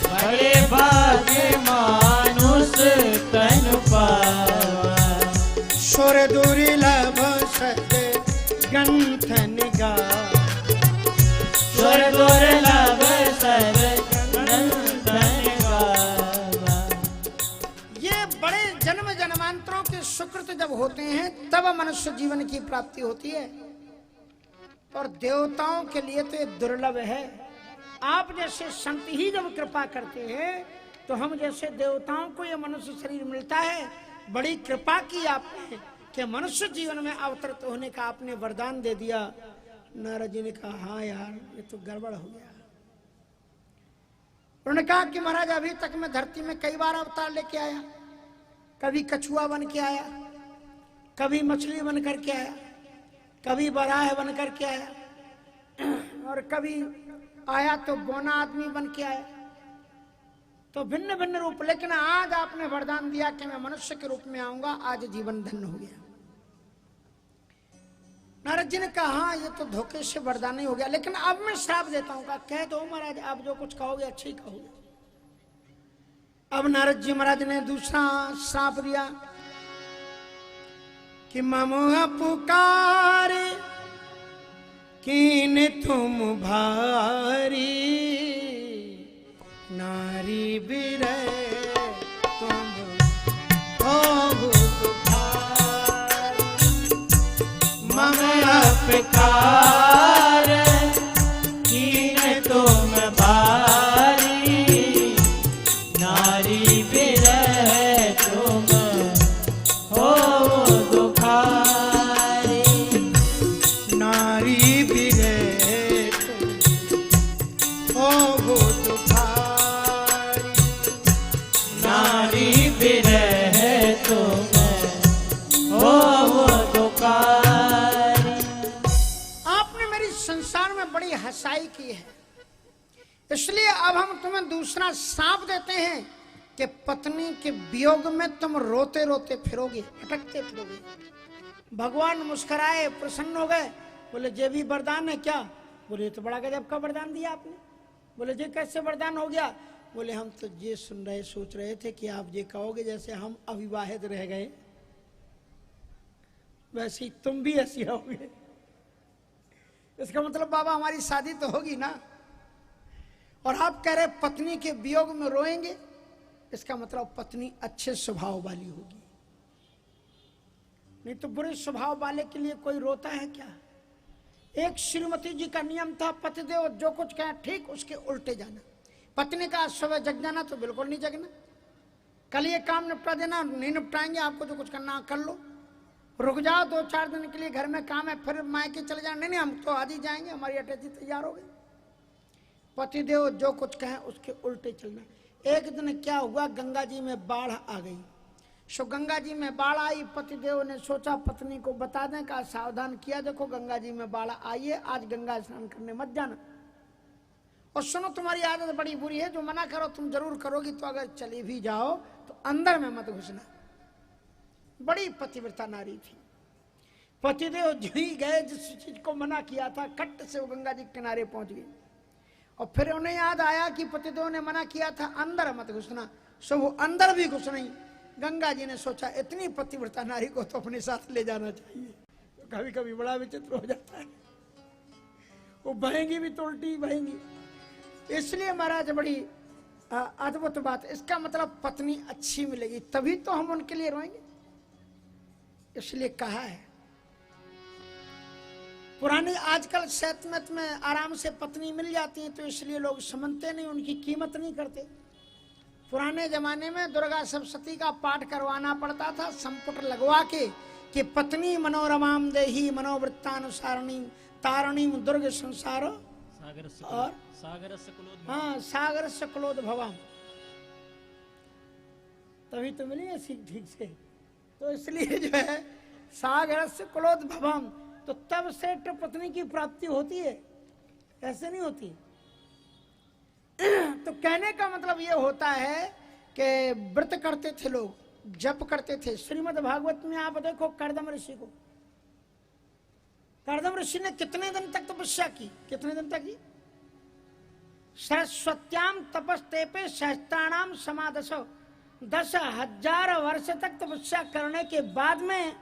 बड़े भाग्य मानुष तनु पावा, सुर दुर्लभ सद गंथन गा, सुर दुर्लभ सद गंथन गा। ये बड़े जन्म जन्मांतरों के सुकृत जब होते हैं तब मनुष्य जीवन की प्राप्ति होती है, और देवताओं के लिए तो ये दुर्लभ है। आप जैसे संत ही जब कृपा करते हैं तो हम जैसे देवताओं को ये मनुष्य शरीर मिलता है। बड़ी कृपा की आपने कि मनुष्य जीवन में अवतरित होने का आपने वरदान दे दिया। नारद जी ने कहा हाँ यार ये तो गड़बड़ हो गया। उन्होंने कहा कि महाराज अभी तक मैं धरती में कई बार अवतार लेके आया, कभी कछुआ बन के आया, कभी मछली बन करके आया, कभी बराह बन करके आया, और कभी आया तो बोना आदमी बन के आया, तो भिन्न भिन्न रूप। लेकिन आज आपने वरदान दिया कि मैं मनुष्य के रूप में आऊंगा, आज जीवन धन्य हो गया। नारद जी ने कहा हाँ ये तो धोखे से वरदान नहीं हो गया, लेकिन अब मैं श्राप देता हूँ। कहा कह दो महाराज, आप जो कुछ कहोगे अच्छे ही कहोगे। अब नारद जी महाराज ने दूसरा श्राप दिया कि ममुआ पुकारे कीन तुम भारी, नारी बिरह तुम हो दुखारी। ममुआ पुकारे कीन तुम भारी, नारी बिरह तुम हो दुखारी। नारी बिरह तुम हो दुखारी। नारी बिरह तुम हो दुखारी। आपने मेरी संसार में बड़ी हंसाई की है, इसलिए अब हम तुम्हें दूसरा श्राप देते हैं कि पत्नी के वियोग में तुम रोते रोते फिरोगे, भटकते फिरोगे। भगवान मुस्कुराए, प्रसन्न हो गए, बोले जे भी वरदान है क्या? बोले ये तो बड़ा गजब का वरदान दिया आपने। बोले जे कैसे वरदान हो गया? बोले हम तो ये सुन रहे सोच रहे थे कि आप ये कहोगे जैसे हम अविवाहित रह गए वैसे ही तुम भी ऐसी रहोगे। इसका मतलब बाबा हमारी शादी तो होगी ना। और आप कह रहे पत्नी के वियोग में रोएंगे, इसका मतलब पत्नी अच्छे स्वभाव वाली होगी, नहीं तो बुरे स्वभाव वाले के लिए कोई रोता है क्या? एक श्रीमती जी का नियम था, पतिदेव जो कुछ कहे ठीक उसके उल्टे जाना। पत्नी का सुबह जग जाना तो बिल्कुल नहीं जगना, कल ये काम निपटा देना, नहीं निपटाएंगे आपको जो कुछ करना कर लो, रुक जाओ 2-4 दिन के लिए घर में काम है, फिर मायके चले जाना, नहीं हम तो आज ही जाएंगे, हमारी अटैची तैयार हो गई। पतिदेव जो कुछ कहे उसके उल्टे चलना। एक दिन क्या हुआ, गंगा जी में बाढ़ आ गई। सो गंगा जी में बाढ़ आई, पतिदेव ने सोचा पत्नी को बता दें, का सावधान किया, देखो गंगा जी में बाढ़ आई है, आज गंगा स्नान करने मत जाना। और सुनो तुम्हारी आदत बड़ी बुरी है, जो मना करो तुम जरूर करोगी, तो अगर चली भी जाओ तो अंदर में मत घुसना। बड़ी पतिव्रता नारी थी। पतिदेव जी गए, जिस चीज को मना किया था कट से वो गंगा जी के किनारे पहुंच गए। और फिर उन्हें याद आया कि पतिदेव ने मना किया था अंदर मत घुसना, सो वो अंदर भी घुस नहीं। गंगा जी ने सोचा इतनी पतिव्रता नारी को तो अपने साथ ले जाना चाहिए। तो कभी कभी बड़ा विचित्र हो जाता है, वो बहेंगी भी तो उल्टी बहेंगी। इसलिए महाराज बड़ी अद्भुत बात। इसका मतलब पत्नी अच्छी मिलेगी तभी तो हम उनके लिए रोएंगे, इसलिए कहा है। पुरानी आजकल सेहतमत में आराम से पत्नी मिल जाती है, तो इसलिए लोग समझते नहीं, उनकी कीमत नहीं करते। पुराने जमाने में दुर्गा सप्तशती का पाठ करवाना पड़ता था, संपुट लगवा के, कि पत्नी मनोरमाम देही मनोवृत्तानुसारिणी तारिणी दुर्ग संसार और हाँ सागर से क्लोद भवाम, तभी तो मिली है ठीक से। तो इसलिए जो है सागर से क्लोद भवाम, तो तब से पत्नी की प्राप्ति होती है, ऐसे नहीं होती। तो कहने का मतलब ये होता है कि व्रत करते थे लोग, जप करते थे। श्रीमद् भागवत में आप देखो कर्दम ऋषि को, कर्दम ऋषि ने कितने दिन तक तपस्या की? कितने दिन तक की? सरस्वत्याम तपस्तेपे सहस्त्राणाम समादसो, 10,000 वर्ष तक तपस्या करने के बाद में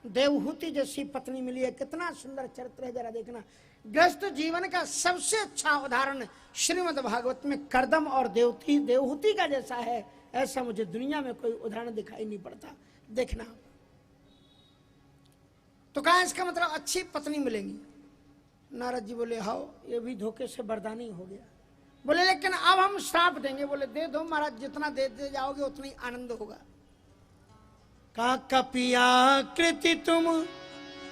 देवहूति जैसी पत्नी मिली है। कितना सुंदर चरित्र है, जरा देखना। गृहस्थ जीवन का सबसे अच्छा उदाहरण श्रीमद् भागवत में कर्दम और देवहूति का जैसा है, ऐसा मुझे दुनिया में कोई उदाहरण दिखाई नहीं पड़ता। देखना। तो कहा इसका मतलब अच्छी पत्नी मिलेंगी। नारद जी बोले हाँ, ये भी धोखे से वरदानी हो गया। बोले लेकिन अब हम श्राप देंगे। बोले दे दो महाराज, जितना दे जाओगे उतना ही आनंद होगा। का कपिया कृति तुम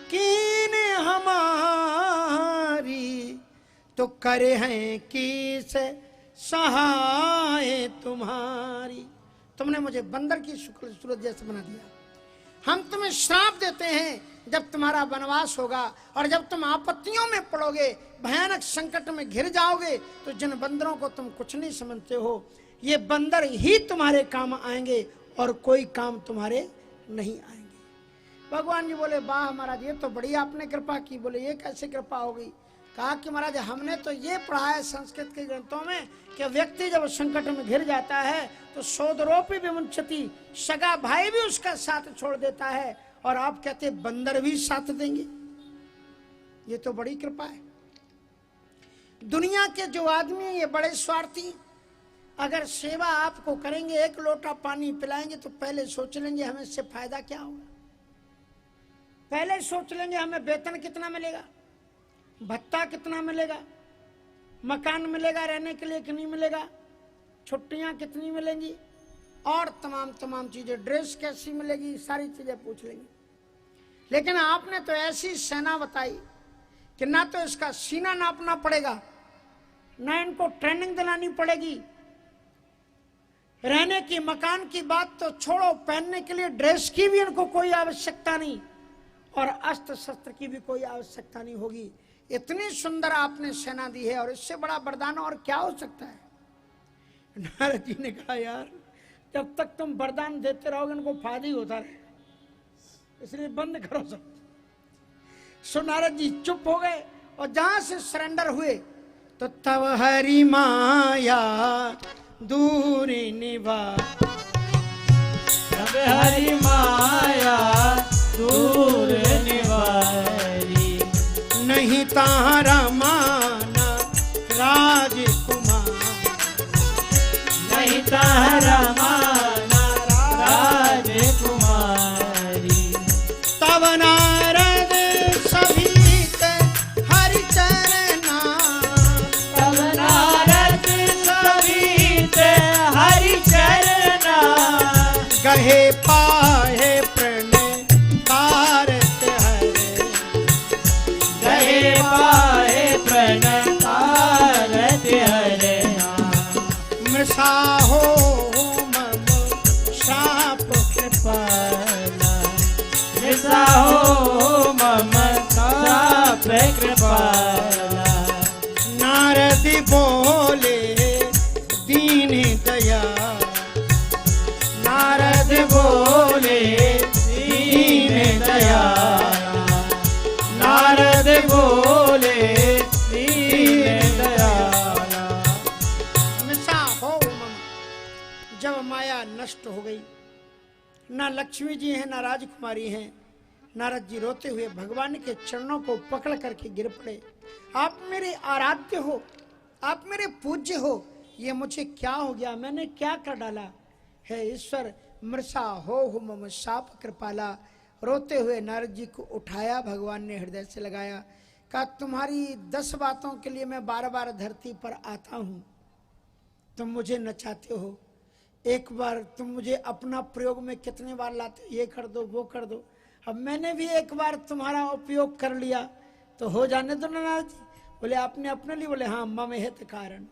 कीन हमारी, तो करे हैं किस सहाय तुम्हारी। तुमने मुझे बंदर की सूरत जैसे बना दिया। हम तुम्हें श्राप देते हैं, जब तुम्हारा वनवास होगा और जब तुम आपत्तियों में पड़ोगे, भयानक संकट में घिर जाओगे, तो जिन बंदरों को तुम कुछ नहीं समझते हो, ये बंदर ही तुम्हारे काम आएंगे और कोई काम तुम्हारे नहीं आएंगे। भगवान जी बोले वाह महाराज, ये तो बड़ी आपने कृपा की। बोले ये कैसे कृपा हो गई? कहा कि महाराज हमने तो ये पढ़ा है संस्कृत के ग्रंथों में कि व्यक्ति जब संकट में घिर जाता है तो सोदरोपी विमुंचति, सगा भाई भी उसका साथ छोड़ देता है, और आप कहते बंदर भी साथ देंगे। ये तो बड़ी कृपा है। दुनिया के जो आदमी हैं ये बड़े स्वार्थी, अगर सेवा आपको करेंगे, एक लोटा पानी पिलाएंगे तो पहले सोच लेंगे हमें इससे फायदा क्या होगा, पहले सोच लेंगे हमें वेतन कितना मिलेगा, भत्ता कितना मिलेगा, मकान मिलेगा रहने के लिए कि नहीं मिलेगा, छुट्टियां कितनी मिलेंगी, और तमाम चीजें, ड्रेस कैसी मिलेगी, सारी चीजें पूछ लेंगे। लेकिन आपने तो ऐसी सेना बताई कि ना तो इसका सीना नापना पड़ेगा, ना इनको ट्रेनिंग दिलानी पड़ेगी, रहने की मकान की बात तो छोड़ो, पहनने के लिए ड्रेस की भी इनको कोई आवश्यकता नहीं, और अस्त्र शस्त्र की भी कोई आवश्यकता नहीं होगी। इतनी सुंदर आपने सेना दी है, और इससे बड़ा वरदान और क्या हो सकता है? नारद जी ने कहा यार जब तक तुम वरदान देते रहोगे इनको फायदा ही होता रहेगा, इसलिए बंद करो सब। सो नारद जी चुप हो गए, और जहां से सरेंडर हुए तो तब हरि माया दूरी निभा, तब हरि माया दूर निवारी, नहीं तारा माना राजकुमार, नहीं तारा माना राजकुमारी, तब नारद सभीत हरि चरना, तब नारद सभीत हरि चरना, गहे पाहे प्रण तारत हरे, गहे पाए प्रण तारत हरे, मृषा हो मम शाप कृपाला, ऐसा हो मम साप कृपाला, नारद बोले दीन दया, नारद बोले दीन दया, नारद बोले दीन दया, हमेशा हो मम। जब माया नष्ट हो गई, ना लक्ष्मी जी हैं ना राजकुमारी हैं, नारद जी रोते हुए भगवान के चरणों को पकड़ करके गिर पड़े। आप मेरे आराध्य हो, आप मेरे पूज्य हो, ये मुझे क्या हो गया, मैंने क्या कर डाला है ईश्वर, मृषा हो मम शाप कृपाला। रोते हुए नारद जी को उठाया, भगवान ने हृदय से लगाया, कहा तुम्हारी 10 बातों के लिए मैं बार बार धरती पर आता हूं, तुम मुझे नचाते हो, एक बार तुम मुझे अपना प्रयोग में कितने बार लाते हो, ये कर दो वो कर दो, अब मैंने भी एक बार तुम्हारा उपयोग कर लिया तो हो जाने दो ना नारद जी। बोले आपने अपने लिए? बोले हाँ, मम हित कारण,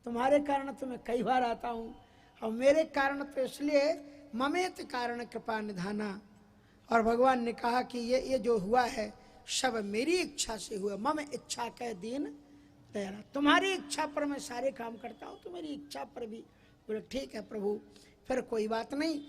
तुम्हारे कारण तो मैं कई बार आता हूँ, और मेरे कारण तो इसलिए ममेत कारण कृपा निधाना। और भगवान ने कहा कि ये जो हुआ है सब मेरी इच्छा से हुआ, मम इच्छा कह दीन दयाला, तुम्हारी इच्छा पर मैं सारे काम करता हूँ, तो मेरी इच्छा पर भी। बोले ठीक है प्रभु, फिर कोई बात नहीं,